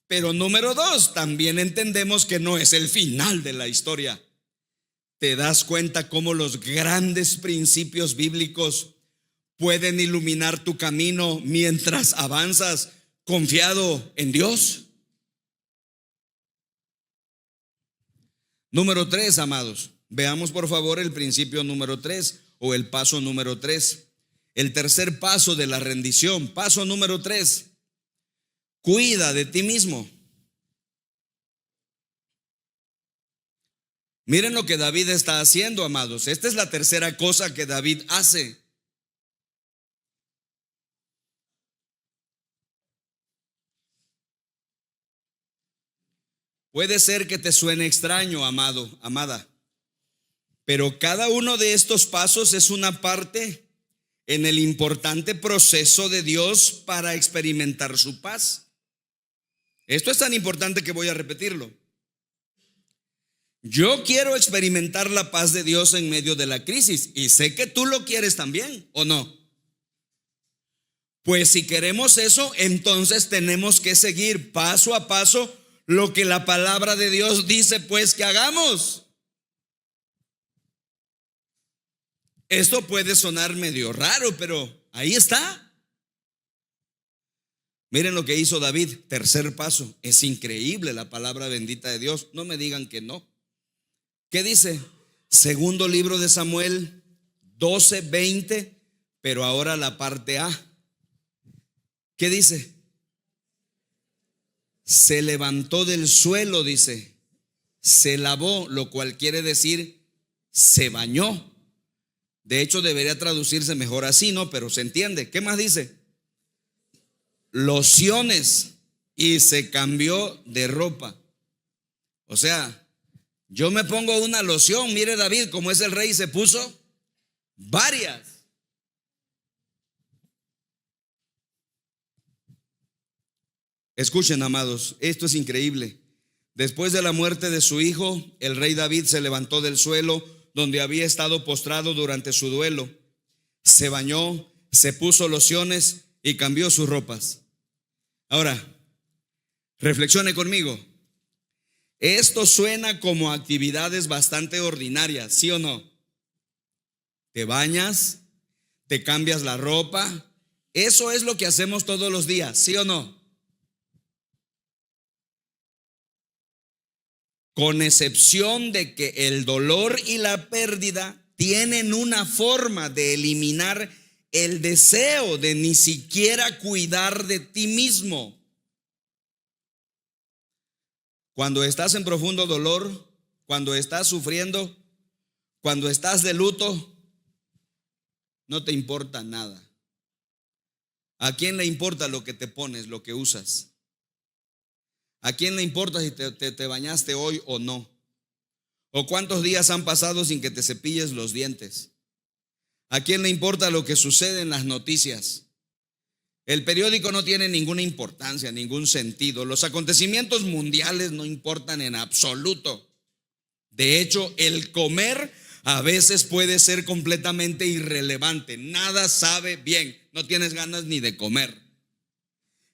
Pero número dos, también entendemos que no es el final de la historia. ¿Te das cuenta cómo los grandes principios bíblicos pueden iluminar tu camino mientras avanzas confiado en Dios? Número 3, amados. Veamos por favor el principio número 3 o el paso número 3. El tercer paso de la rendición. Paso número 3. Cuida de ti mismo. Miren lo que David está haciendo, amados. Esta es la tercera cosa que David hace. Puede ser que te suene extraño, amado, amada, pero cada uno de estos pasos es una parte en el importante proceso de Dios para experimentar su paz. Esto es tan importante que voy a repetirlo. Yo quiero experimentar la paz de Dios en medio de la crisis y sé que tú lo quieres también, ¿o no? Pues si queremos eso, entonces tenemos que seguir paso a paso lo que la palabra de Dios dice pues que hagamos. Esto puede sonar medio raro, pero ahí está. Miren lo que hizo David, tercer paso. Es increíble la palabra bendita de Dios. No me digan que no. ¿Qué dice? Segundo libro de Samuel 12:20, pero ahora la parte A. ¿Qué dice? Se levantó del suelo, dice. Se lavó, lo cual quiere decir se bañó. De hecho, debería traducirse mejor así, ¿no? Pero se entiende. ¿Qué más dice? Lociones, y se cambió de ropa. O sea, yo me pongo una loción. Mire David, como es el rey, se puso varias. Escuchen, amados, esto es increíble. Después de la muerte de su hijo, el rey David se levantó del suelo donde había estado postrado durante su duelo. Se bañó, se puso lociones y cambió sus ropas. Ahora, reflexione conmigo. Esto suena como actividades bastante ordinarias, ¿sí o no? Te bañas, te cambias la ropa. Eso es lo que hacemos todos los días, ¿sí o no? Con excepción de que el dolor y la pérdida tienen una forma de eliminar el deseo de ni siquiera cuidar de ti mismo. Cuando estás en profundo dolor, cuando estás sufriendo, cuando estás de luto, no te importa nada. ¿A quién le importa lo que te pones, lo que usas? ¿A quién le importa si te bañaste hoy o no? ¿O cuántos días han pasado sin que te cepilles los dientes? ¿A quién le importa lo que sucede en las noticias? El periódico no tiene ninguna importancia, ningún sentido. Los acontecimientos mundiales no importan en absoluto. De hecho, el comer a veces puede ser completamente irrelevante. Nada sabe bien, no tienes ganas ni de comer.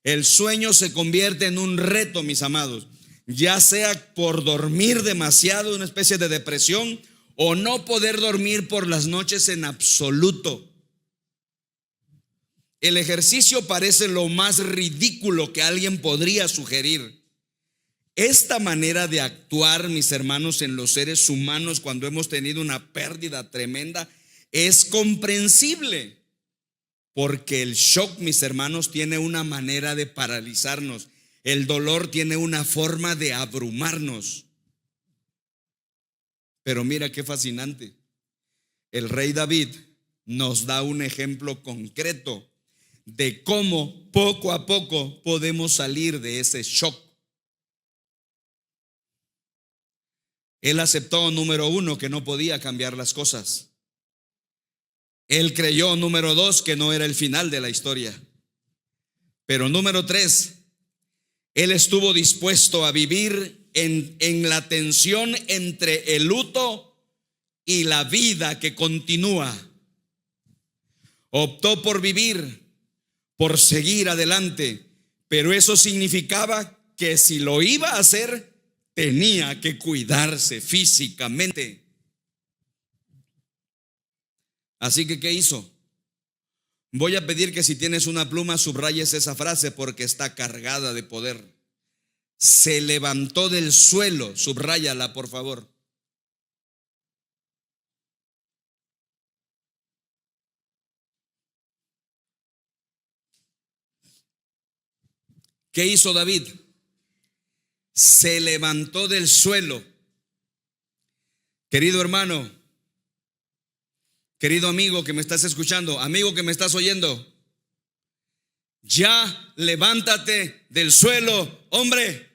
El sueño se convierte en un reto, mis amados, ya sea por dormir demasiado, una especie de depresión, o no poder dormir por las noches en absoluto. El ejercicio parece lo más ridículo que alguien podría sugerir. Esta manera de actuar, mis hermanos, en los seres humanos cuando hemos tenido una pérdida tremenda es comprensible. Porque el shock, mis hermanos, tiene una manera de paralizarnos. El dolor tiene una forma de abrumarnos. Pero mira qué fascinante. El rey David nos da un ejemplo concreto de cómo poco a poco podemos salir de ese shock. Él aceptó, número uno, que no podía cambiar las cosas. Él creyó, número dos, que no era el final de la historia. Pero número tres, él estuvo dispuesto a vivir en la tensión entre el luto y la vida que continúa. Optó por vivir, por seguir adelante, pero eso significaba que si lo iba a hacer, tenía que cuidarse físicamente. Así que, ¿qué hizo? Voy a pedir que si tienes una pluma subrayes esa frase porque está cargada de poder. Se levantó del suelo, subráyala por favor. ¿Qué hizo David? Se levantó del suelo. Querido hermano, querido amigo que me estás escuchando, amigo que me estás oyendo, ya levántate del suelo, hombre.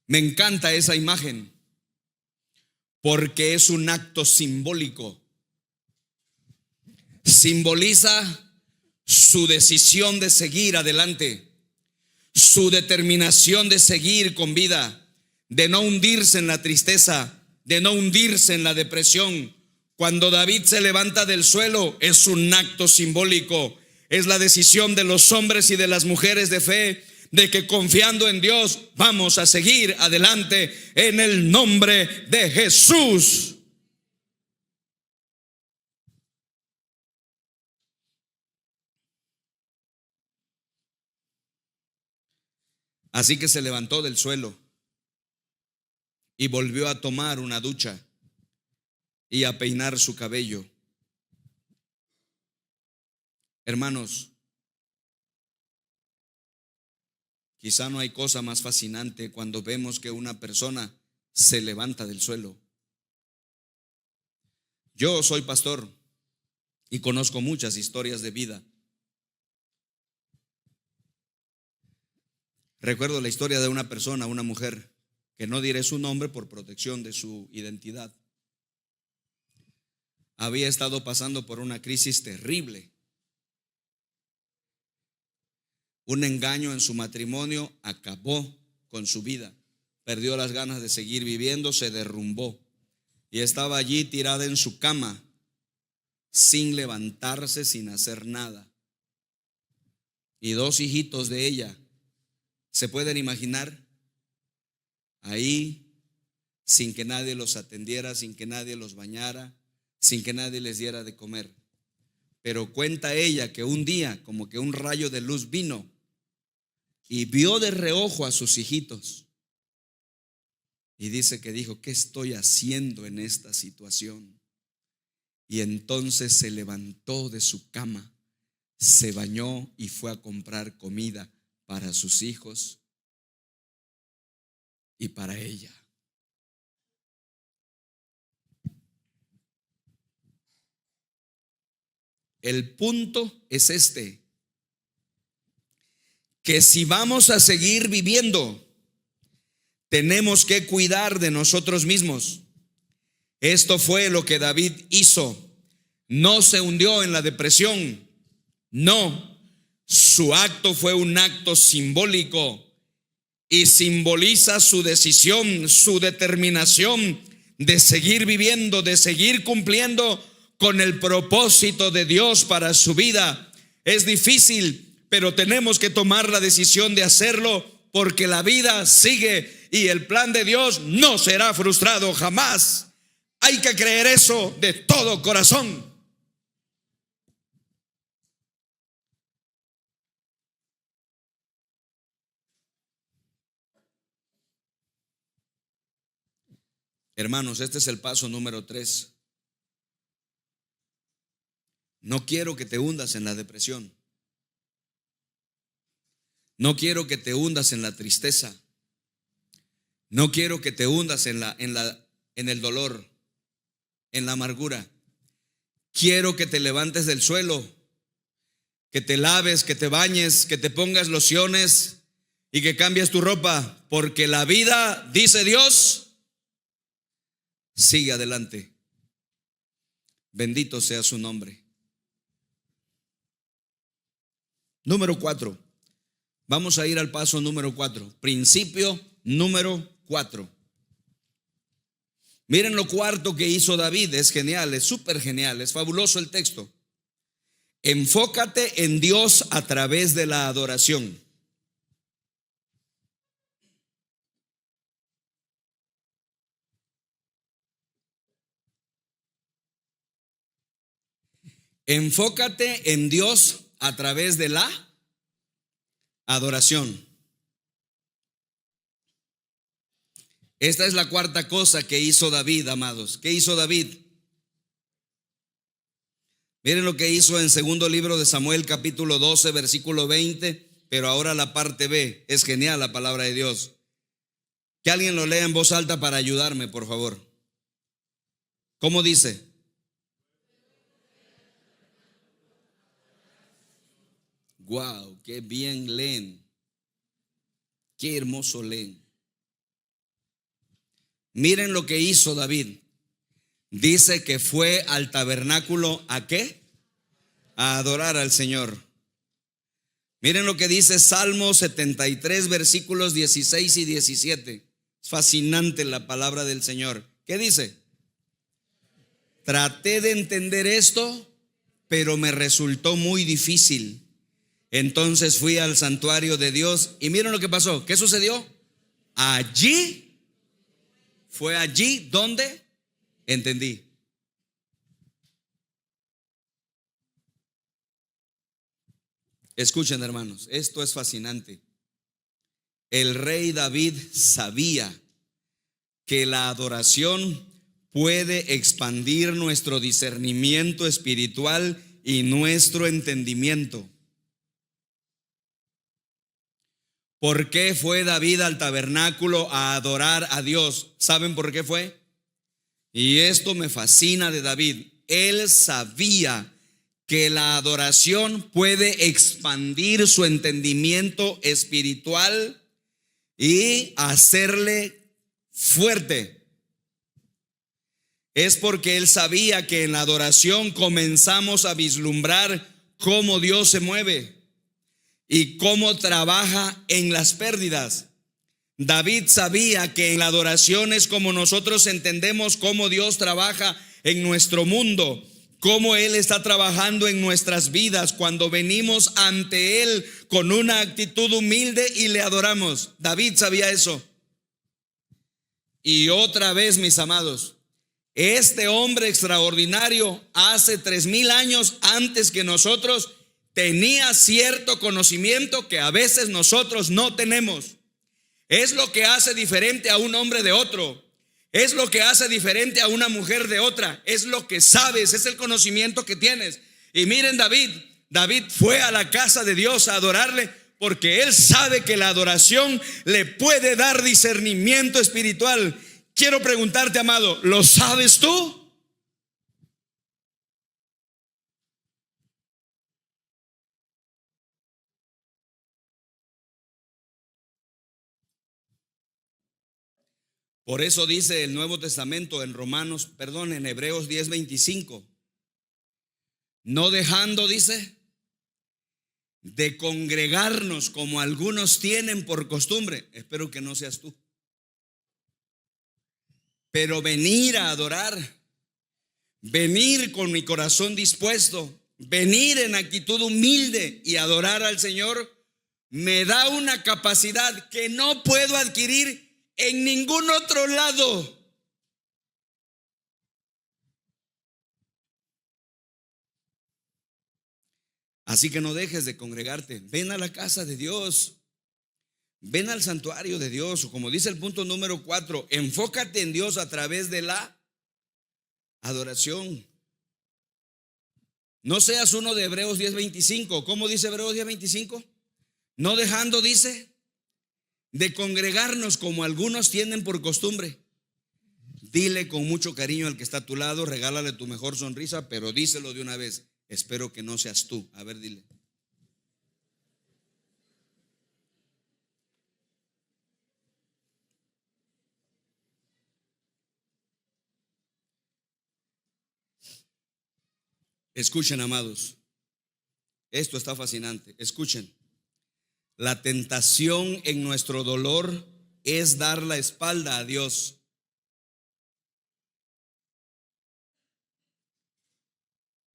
Me encanta esa imagen porque es un acto simbólico. Simboliza su decisión de seguir adelante, su determinación de seguir con vida, de no hundirse en la tristeza, de no hundirse en la depresión. Cuando David se levanta del suelo, es un acto simbólico. Es la decisión de los hombres y de las mujeres de fe, de que confiando en Dios vamos a seguir adelante en el nombre de Jesús. Así que se levantó del suelo y volvió a tomar una ducha y a peinar su cabello. Hermanos, quizá no hay cosa más fascinante cuando vemos que una persona se levanta del suelo. Yo soy pastor y conozco muchas historias de vida. Recuerdo la historia de una persona, una mujer, que no diré su nombre por protección de su identidad. Había estado pasando por una crisis terrible. Un engaño en su matrimonio acabó con su vida. Perdió las ganas de seguir viviendo, se derrumbó y estaba allí tirada en su cama, sin levantarse, sin hacer nada. Y 2 hijitos de ella, ¿se pueden imaginar? Ahí, sin que nadie los atendiera, sin que nadie los bañara, sin que nadie les diera de comer. Pero cuenta ella que un día, como que un rayo de luz vino y vio de reojo a sus hijitos. Y dice que dijo: ¿qué estoy haciendo en esta situación? Y entonces se levantó de su cama, se bañó y fue a comprar comida para sus hijos y para ella. El punto es este: que si vamos a seguir viviendo, tenemos que cuidar de nosotros mismos. Esto fue lo que David hizo. No se hundió en la depresión. No, su acto fue un acto simbólico y simboliza su decisión, su determinación de seguir viviendo, de seguir cumpliendo con el propósito de Dios para su vida. Es difícil, pero tenemos que tomar la decisión de hacerlo, porque la vida sigue y el plan de Dios no será frustrado jamás. Hay que creer eso de todo corazón. Hermanos, este es el paso número 3. No quiero que te hundas en la depresión. No quiero que te hundas en la tristeza. No quiero que te hundas en el dolor, en la amargura. Quiero que te levantes del suelo, que te laves, que te bañes, que te pongas lociones y que cambies tu ropa, porque la vida, dice Dios, sigue adelante. Bendito sea su nombre. Número 4. Vamos a ir al paso número 4. Principio número 4. Miren lo cuarto que hizo David. Es genial, es súper genial, es fabuloso el texto. Enfócate en Dios a través de la adoración. Enfócate en Dios a través de la adoración. Esta es la cuarta cosa que hizo David, amados. ¿Qué hizo David? Miren lo que hizo en segundo libro de Samuel, capítulo 12, versículo 20, pero ahora la parte B. Es genial la palabra de Dios. Que alguien lo lea en voz alta para ayudarme, por favor. ¿Cómo dice? Wow, qué bien leen. Qué hermoso leen. Miren lo que hizo David. Dice que fue al tabernáculo, ¿a qué? A adorar al Señor. Miren lo que dice Salmo 73, versículos 16 y 17. Es fascinante la palabra del Señor. ¿Qué dice? Traté de entender esto, pero me resultó muy difícil. Entonces fui al santuario de Dios y miren lo que pasó. ¿Qué sucedió? Fue allí donde entendí. Escuchen, hermanos, esto es fascinante. El rey David sabía que la adoración puede expandir nuestro discernimiento espiritual y nuestro entendimiento. ¿Por qué fue David al tabernáculo a adorar a Dios? ¿Saben por qué fue? Y esto me fascina de David. Él sabía que la adoración puede expandir su entendimiento espiritual y hacerle fuerte. Es porque él sabía que en la adoración comenzamos a vislumbrar cómo Dios se mueve y cómo trabaja en las pérdidas. David sabía que en la adoración es como nosotros entendemos cómo Dios trabaja en nuestro mundo, cómo Él está trabajando en nuestras vidas cuando venimos ante Él con una actitud humilde y le adoramos. David sabía eso. Y otra vez, mis amados, este hombre extraordinario hace 3000 años antes que nosotros tenía cierto conocimiento que a veces nosotros no tenemos. Es lo que hace diferente a un hombre de otro. Es lo que hace diferente a una mujer de otra. Es lo que sabes, es el conocimiento que tienes. Y miren, David fue a la casa de Dios a adorarle porque él sabe que la adoración le puede dar discernimiento espiritual. Quiero preguntarte, amado, ¿lo sabes tú? Por eso dice el Nuevo Testamento en en Hebreos 10:25, no dejando, dice, de congregarnos como algunos tienen por costumbre. Espero que no seas tú. Pero venir a adorar, venir con mi corazón dispuesto, venir en actitud humilde y adorar al Señor, me da una capacidad que no puedo adquirir en ningún otro lado. Así que no dejes de congregarte. Ven a la casa de Dios. Ven al santuario de Dios. O como dice el punto número 4, enfócate en Dios a través de la adoración. No seas uno de Hebreos 10:25. ¿Cómo dice Hebreos 10:25? No dejando, dice, de congregarnos como algunos tienen por costumbre. Dile con mucho cariño al que está a tu lado, regálale tu mejor sonrisa, pero díselo de una vez. Espero que no seas tú. A ver, dile. Escuchen, amados. Esto está fascinante. Escuchen. La tentación en nuestro dolor es dar la espalda a Dios.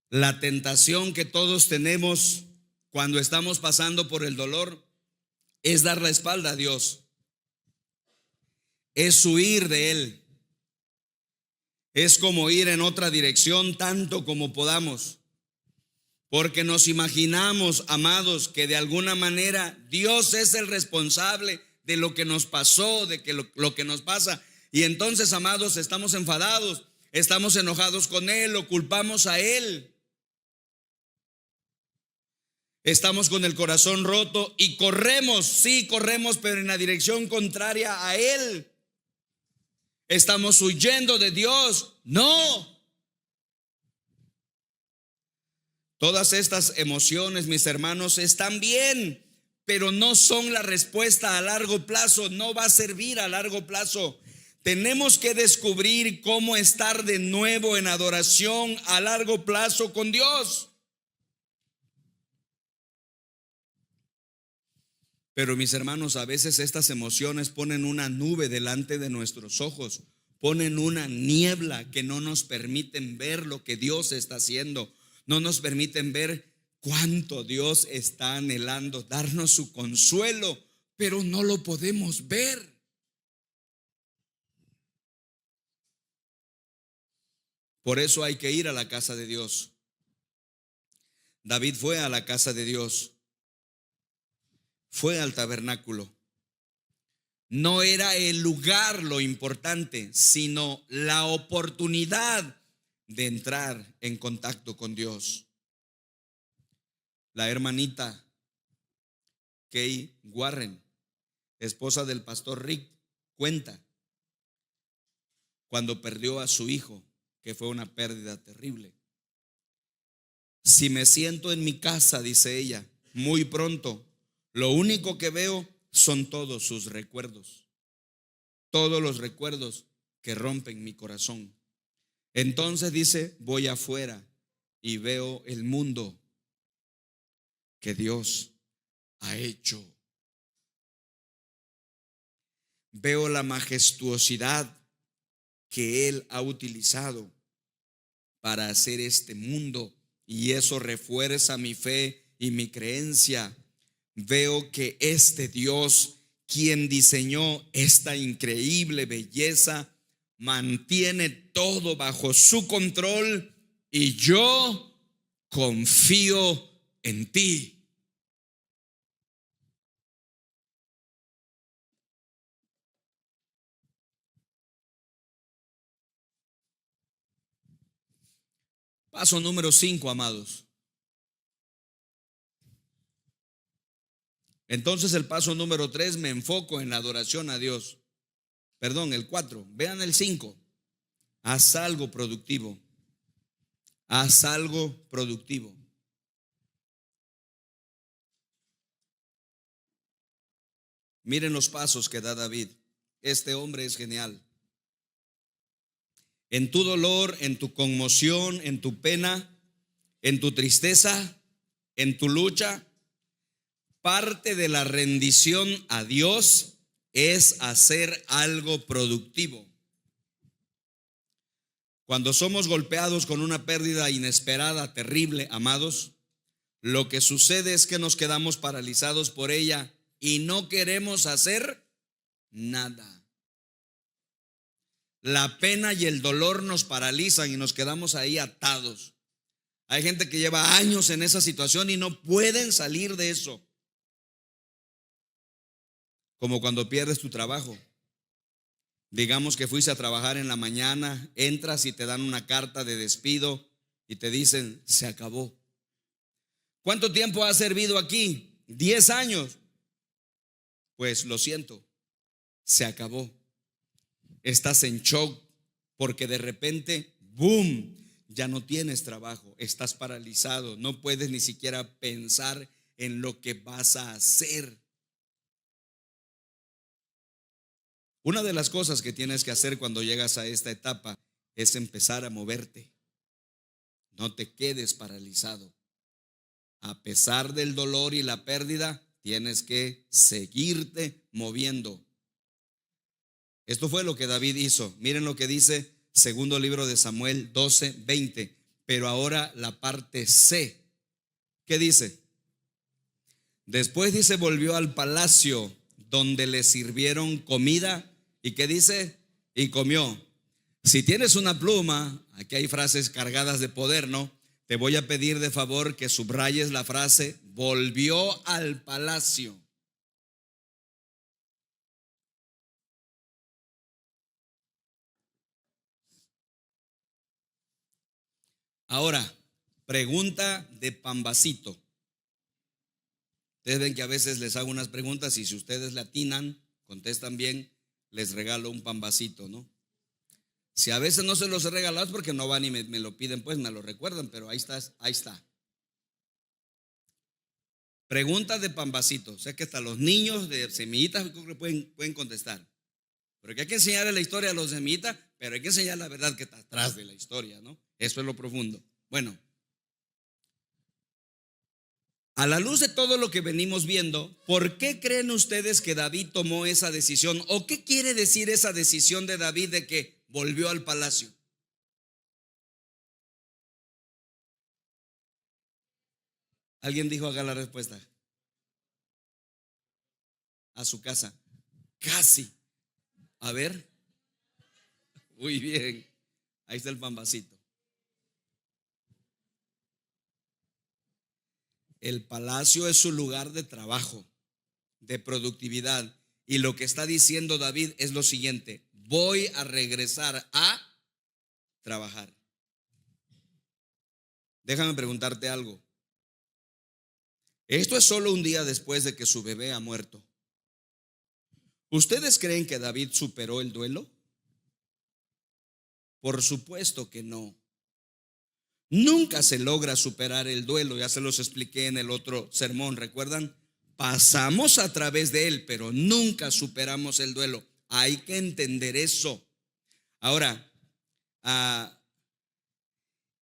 La tentación que todos tenemos cuando estamos pasando por el dolor es dar la espalda a Dios. Es huir de Él. Es como ir en otra dirección tanto como podamos. Porque nos imaginamos, amados, que de alguna manera Dios es el responsable de lo que nos pasó, de que lo que nos pasa. Y entonces, amados, estamos enfadados, estamos enojados con Él, lo culpamos a Él. Estamos con el corazón roto y corremos, sí corremos, pero en la dirección contraria a Él. Estamos huyendo de Dios. No. Todas estas emociones, mis hermanos, están bien, pero no son la respuesta a largo plazo. No va a servir a largo plazo. Tenemos que descubrir cómo estar de nuevo en adoración a largo plazo con Dios. Pero mis hermanos, a veces estas emociones ponen una nube delante de nuestros ojos, ponen una niebla que no nos permiten ver lo que Dios está haciendo, no nos permiten ver cuánto Dios está anhelando darnos su consuelo, pero no lo podemos ver. Por eso hay que ir a la casa de Dios. David fue a la casa de Dios, fue al tabernáculo. No era el lugar lo importante, sino la oportunidad de entrar en contacto con Dios. La hermanita Kay Warren, esposa del pastor Rick, cuenta cuando perdió a su hijo, que fue una pérdida terrible. Si me siento en mi casa, dice ella, muy pronto, lo único que veo son todos sus recuerdos, todos los recuerdos que rompen mi corazón. Entonces dice, voy afuera y veo el mundo que Dios ha hecho. Veo la majestuosidad que Él ha utilizado para hacer este mundo, y eso refuerza mi fe y mi creencia. Veo que este Dios, quien diseñó esta increíble belleza, mantiene todo bajo su control, y yo confío en ti. Paso número 5, amados. Entonces el paso número 3, me enfoco en la adoración a Dios. Perdón, el 4. Vean el 5. Haz algo productivo. Haz algo productivo. Miren los pasos que da David. Este hombre es genial. En tu dolor, en tu conmoción, en tu pena, en tu tristeza, en tu lucha, parte de la rendición a Dios es hacer algo productivo. Cuando somos golpeados con una pérdida inesperada, terrible, amados, lo que sucede es que nos quedamos paralizados por ella y no queremos hacer nada. La pena y el dolor nos paralizan y nos quedamos ahí atados. Hay gente que lleva años en esa situación y no pueden salir de eso. Como cuando pierdes tu trabajo. Digamos que fuiste a trabajar en la mañana, entras y te dan una carta de despido y te dicen, se acabó. ¿Cuánto tiempo has servido aquí? 10 años. Pues lo siento, se acabó. Estás en shock porque de repente, boom, ya no tienes trabajo, estás paralizado, no puedes ni siquiera pensar en lo que vas a hacer. Una de las cosas que tienes que hacer cuando llegas a esta etapa es empezar a moverte. No te quedes paralizado. A pesar del dolor y la pérdida, tienes que seguirte moviendo. Esto fue lo que David hizo. Miren lo que dice segundo libro de Samuel 12:20. Pero ahora la parte C. ¿Qué dice? Después dice, volvió al palacio donde le sirvieron comida. ¿Y qué dice? Y comió. Si tienes una pluma, aquí hay frases cargadas de poder, ¿no? Te voy a pedir de favor que subrayes la frase, volvió al palacio. Ahora, pregunta de Pambacito. Ustedes ven que a veces les hago unas preguntas y si ustedes le atinan, contestan bien, les regalo un Pambacito, ¿no? Si a veces no se los he regalado es porque no van y me lo piden, pues me lo recuerdan, pero ahí está, ahí está. Preguntas de Pambacito. O sea que hasta los niños de semillitas pueden contestar. Pero que hay que enseñarle la historia a los semillitas, pero hay que enseñar la verdad que está atrás de la historia, ¿no? Eso es lo profundo. Bueno, a la luz de todo lo que venimos viendo, ¿por qué creen ustedes que David tomó esa decisión? ¿O qué quiere decir esa decisión de David de que volvió al palacio? ¿Alguien dijo haga la respuesta? A su casa. Casi. A ver. Muy bien. Ahí está el Pambacito. El palacio es su lugar de trabajo, de productividad. Y lo que está diciendo David es lo siguiente: voy a regresar a trabajar. Déjame preguntarte algo. Esto es solo un día después de que su bebé ha muerto. ¿Ustedes creen que David superó el duelo? Por supuesto que no. Nunca se logra superar el duelo, ya se los expliqué en el otro sermón, ¿recuerdan? Pasamos a través de él, pero nunca superamos el duelo. Hay que entender eso. Ahora,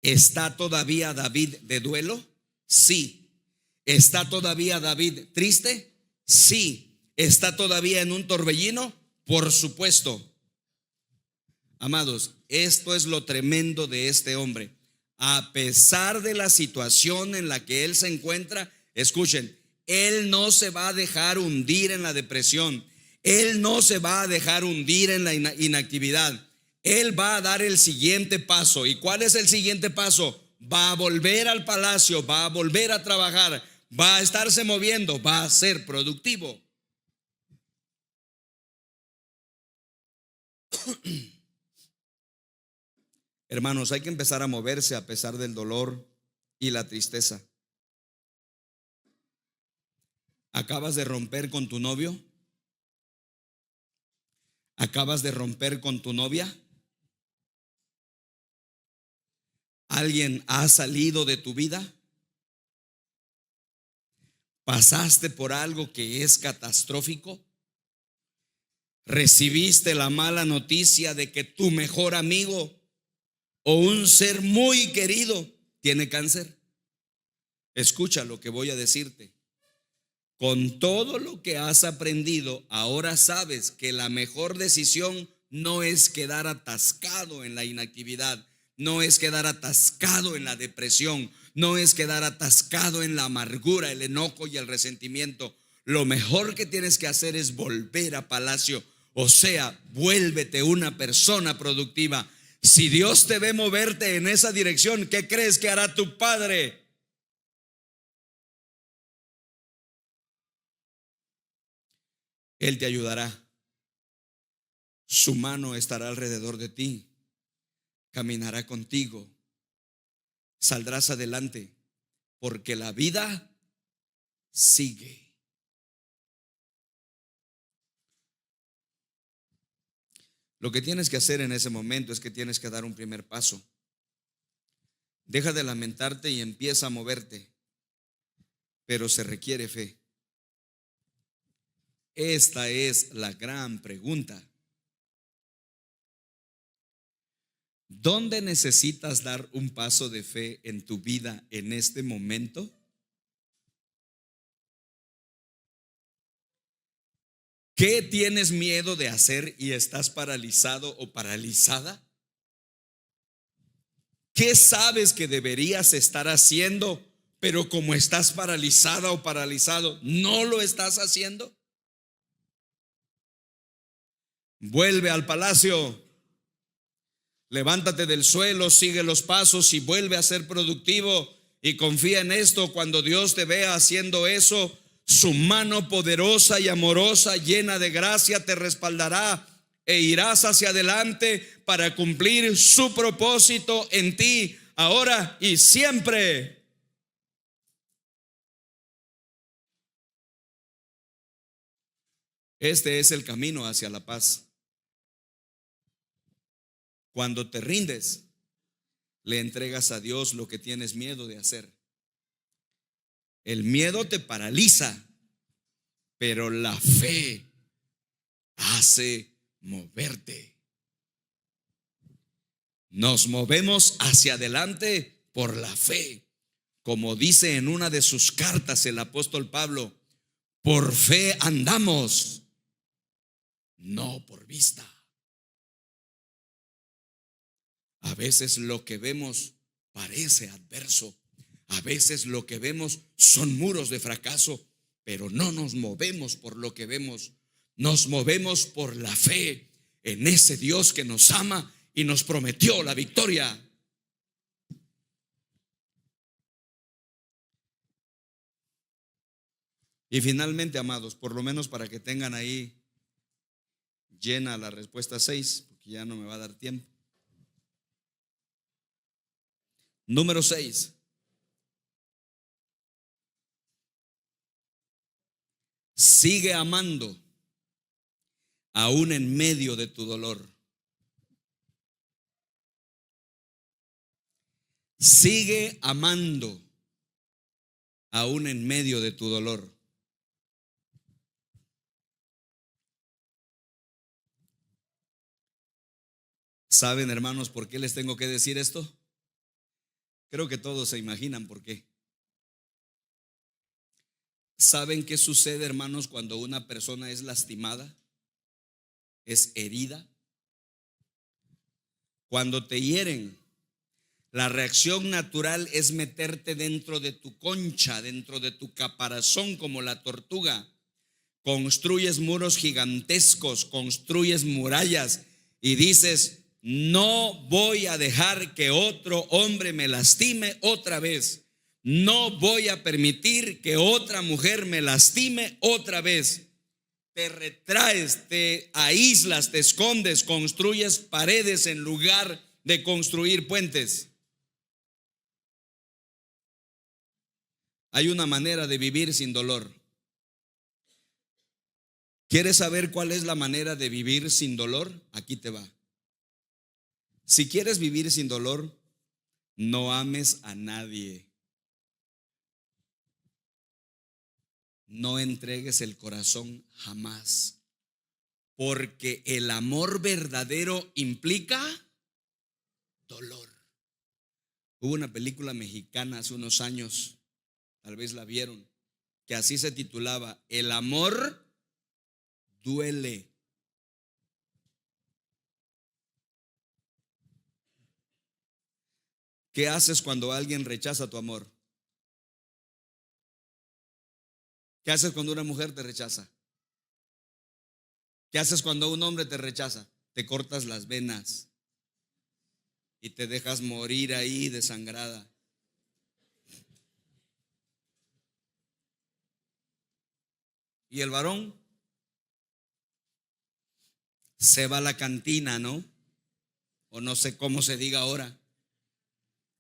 ¿está todavía David de duelo? Sí. ¿Está todavía David triste? Sí. ¿Está todavía en un torbellino? Por supuesto. Amados, esto es lo tremendo de este hombre. A pesar de la situación en la que él se encuentra, escuchen, él no se va a dejar hundir en la depresión. Él no se va a dejar hundir en la inactividad. Él va a dar el siguiente paso. ¿Y cuál es el siguiente paso? Va a volver al palacio, va a volver a trabajar, va a estarse moviendo, va a ser productivo. Hermanos, hay que empezar a moverse a pesar del dolor y la tristeza. ¿Acabas de romper con tu novio? ¿Acabas de romper con tu novia? ¿Alguien ha salido de tu vida? ¿Pasaste por algo que es catastrófico? ¿Recibiste la mala noticia de que tu mejor amigo o un ser muy querido tiene cáncer? Escucha lo que voy a decirte. Con todo lo que has aprendido, ahora sabes que la mejor decisión no es quedar atascado en la inactividad, no es quedar atascado en la depresión, no es quedar atascado en la amargura, el enojo y el resentimiento. Lo mejor que tienes que hacer es volver a palacio, o sea, vuélvete una persona productiva. Si Dios te ve moverte en esa dirección, ¿qué crees que hará tu Padre? Él te ayudará. Su mano estará alrededor de ti. Caminará contigo. Saldrás adelante, porque la vida sigue. Lo que tienes que hacer en ese momento es que tienes que dar un primer paso. Deja de lamentarte y empieza a moverte, pero se requiere fe. Esta es la gran pregunta. ¿Dónde necesitas dar un paso de fe en tu vida en este momento? ¿Qué tienes miedo de hacer y estás paralizado o paralizada? ¿Qué sabes que deberías estar haciendo, pero como estás paralizada o paralizado, no lo estás haciendo? Vuelve al palacio. Levántate del suelo, sigue los pasos y vuelve a ser productivo, y confía en esto. Cuando Dios te vea haciendo eso, su mano poderosa y amorosa, llena de gracia, te respaldará e irás hacia adelante para cumplir su propósito en ti, ahora y siempre. Este es el camino hacia la paz. Cuando te rindes, le entregas a Dios lo que tienes miedo de hacer. El miedo te paraliza, pero la fe hace moverte. Nos movemos hacia adelante por la fe. Como dice en una de sus cartas el apóstol Pablo, por fe andamos, no por vista. A veces lo que vemos parece adverso. A veces lo que vemos son muros de fracaso, pero no nos movemos por lo que vemos. Nos movemos por la fe en ese Dios que nos ama y nos prometió la victoria. Y finalmente, amados, por lo menos para que tengan ahí llena la respuesta 6, porque ya no me va a dar tiempo. Número 6. Sigue amando aún en medio de tu dolor. Sigue amando aún en medio de tu dolor. ¿Saben, hermanos, por qué les tengo que decir esto? Creo que todos se imaginan por qué. ¿Saben qué sucede, hermanos, cuando una persona es lastimada? Es herida. Cuando te hieren, la reacción natural es meterte dentro de tu concha, dentro de tu caparazón como la tortuga. Construyes muros gigantescos, construyes murallas y dices: no voy a dejar que otro hombre me lastime otra vez. No voy a permitir que otra mujer me lastime otra vez. Te retraes, te aíslas, te escondes, construyes paredes en lugar de construir puentes. Hay una manera de vivir sin dolor. ¿Quieres saber cuál es la manera de vivir sin dolor? Aquí te va. Si quieres vivir sin dolor, no ames a nadie. No entregues el corazón jamás, porque el amor verdadero implica dolor. Hubo una película mexicana hace unos años, tal vez la vieron, que así se titulaba: El amor duele. ¿Qué haces cuando alguien rechaza tu amor? ¿Qué haces cuando una mujer te rechaza? ¿Qué haces cuando un hombre te rechaza? Te cortas las venas y te dejas morir ahí desangrada. Y el varón se va a la cantina, ¿no? O no sé cómo se diga ahora.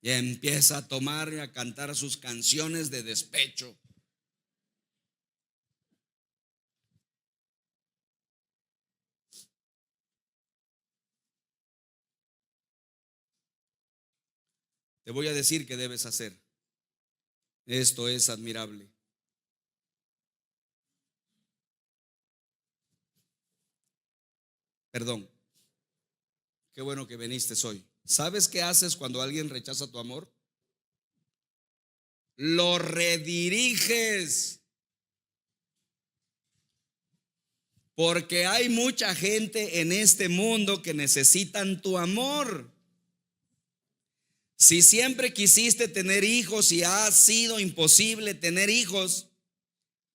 Y empieza a tomar y a cantar sus canciones de despecho. Te voy a decir qué debes hacer. Esto es admirable. Perdón. Qué bueno que viniste hoy. ¿Sabes qué haces cuando alguien rechaza tu amor? Lo rediriges. Porque hay mucha gente en este mundo que necesitan tu amor. Si siempre quisiste tener hijos y ha sido imposible tener hijos,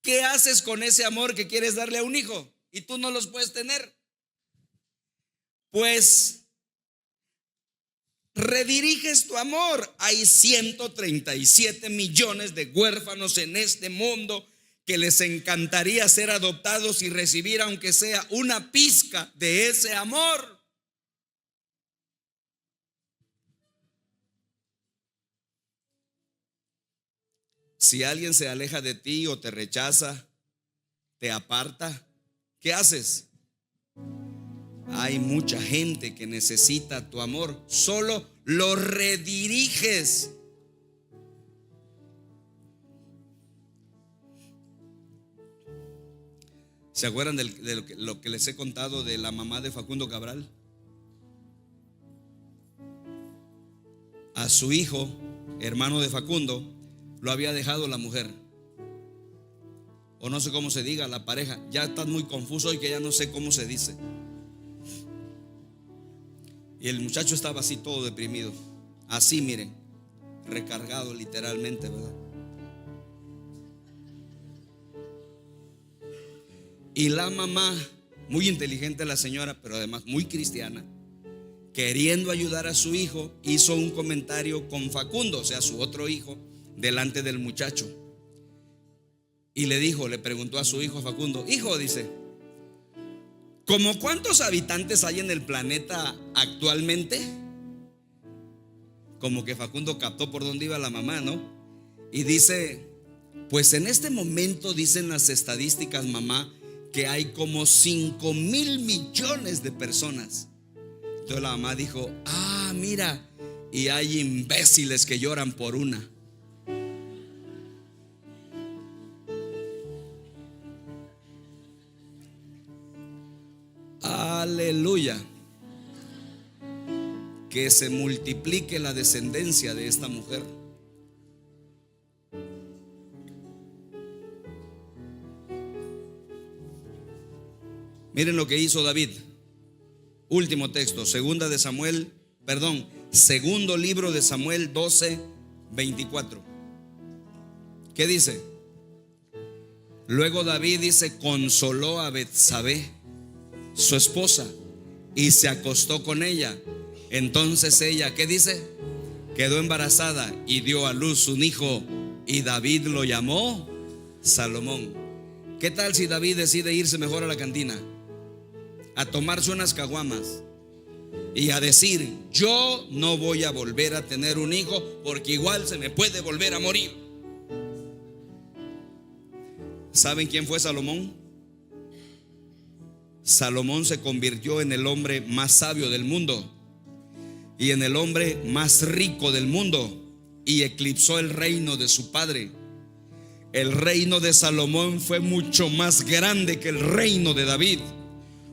¿qué haces con ese amor que quieres darle a un hijo y tú no los puedes tener? Pues rediriges tu amor. Hay 137 millones de huérfanos en este mundo que les encantaría ser adoptados y recibir aunque sea una pizca de ese amor. Si alguien se aleja de ti o te rechaza, te aparta, ¿qué haces? Hay mucha gente que necesita tu amor. Solo lo rediriges. ¿Se acuerdan de lo que les he contado de la mamá de Facundo Cabral? A su hijo, hermano de Facundo, lo había dejado la mujer, o no sé cómo se diga, la pareja. Ya está muy confuso y que ya no sé cómo se dice. Y el muchacho estaba así todo deprimido, así miren, recargado literalmente, ¿verdad? Y la mamá, muy inteligente la señora, pero además muy cristiana, queriendo ayudar a su hijo, hizo un comentario con Facundo, o sea, su otro hijo, delante del muchacho. Y le preguntó a su hijo Facundo: hijo, dice, ¿cómo cuántos habitantes hay en el planeta actualmente? Como que Facundo captó por dónde iba la mamá, ¿no? Y dice: pues en este momento dicen las estadísticas, mamá, que hay como 5,000 millones de personas. Entonces la mamá dijo: ah, mira, y hay imbéciles que lloran por una. Aleluya. Que se multiplique la descendencia de esta mujer. Miren lo que hizo David. Último texto, segundo libro de Samuel 12:24. ¿Qué dice? Luego David dice: consoló a Betsabé, su esposa, y se acostó con ella. Entonces ella, ¿qué dice? Quedó embarazada y dio a luz un hijo, y David lo llamó Salomón. ¿Qué tal si David decide irse mejor a la cantina, a tomarse unas caguamas y a decir: yo no voy a volver a tener un hijo porque igual se me puede volver a morir? ¿Saben quién fue Salomón? Salomón se convirtió en el hombre más sabio del mundo y en el hombre más rico del mundo, y eclipsó el reino de su padre. El reino de Salomón fue mucho más grande que el reino de David.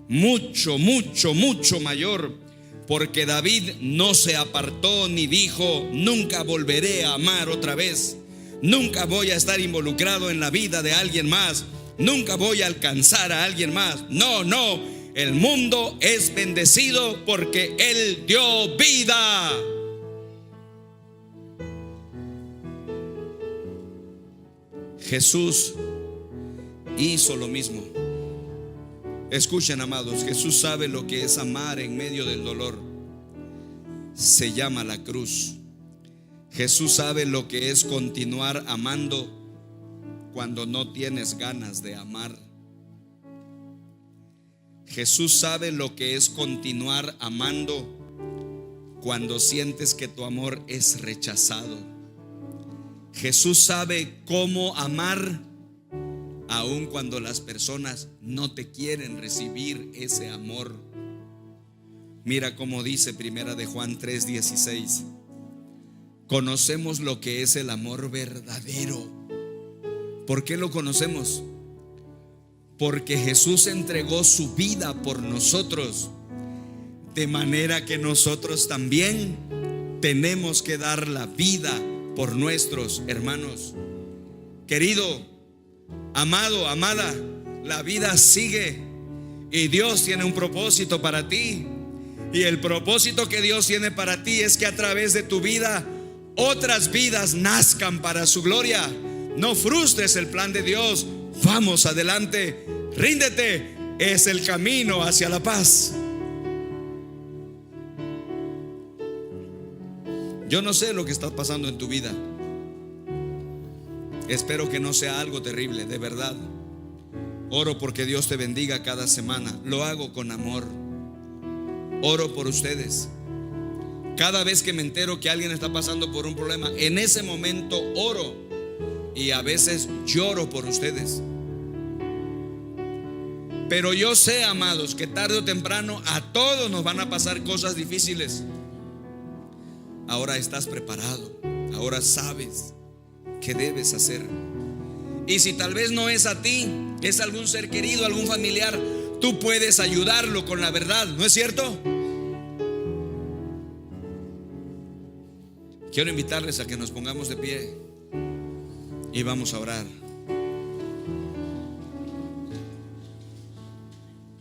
Mucho, mucho, mucho mayor, porque David no se apartó ni dijo: nunca volveré a amar otra vez, nunca voy a estar involucrado en la vida de alguien más, nunca voy a alcanzar a alguien más. No, no, el mundo es bendecido porque Él dio vida. Jesús hizo lo mismo. Escuchen, amados, Jesús sabe lo que es amar en medio del dolor. Se llama la cruz. Jesús sabe lo que es continuar amando cuando no tienes ganas de amar. Jesús sabe lo que es continuar amando cuando sientes que tu amor es rechazado. Jesús sabe cómo amar aun cuando las personas no te quieren recibir ese amor. Mira cómo dice Primera de Juan 3:16. Conocemos lo que es el amor verdadero. ¿Por qué lo conocemos? Porque Jesús entregó su vida por nosotros, de manera que nosotros también tenemos que dar la vida por nuestros hermanos. Querido, amado, amada, la vida sigue y Dios tiene un propósito para ti. Y el propósito que Dios tiene para ti es que a través de tu vida otras vidas nazcan para su gloria. No frustres el plan de Dios. Vamos adelante, ríndete, es el camino hacia la paz. Yo no sé lo que está pasando en tu vida. Espero que no sea algo terrible, de verdad. Oro porque Dios te bendiga cada semana. Lo hago con amor. Oro por ustedes. Cada vez que me entero que alguien está pasando por un problema, en ese momento oro y a veces lloro por ustedes. Pero yo sé, amados, que tarde o temprano a todos nos van a pasar cosas difíciles. Ahora estás preparado, ahora sabes qué debes hacer. Y si tal vez no es a ti, es algún ser querido, algún familiar, tú puedes ayudarlo con la verdad, ¿no es cierto? Quiero invitarles a que nos pongamos de pie y vamos a orar.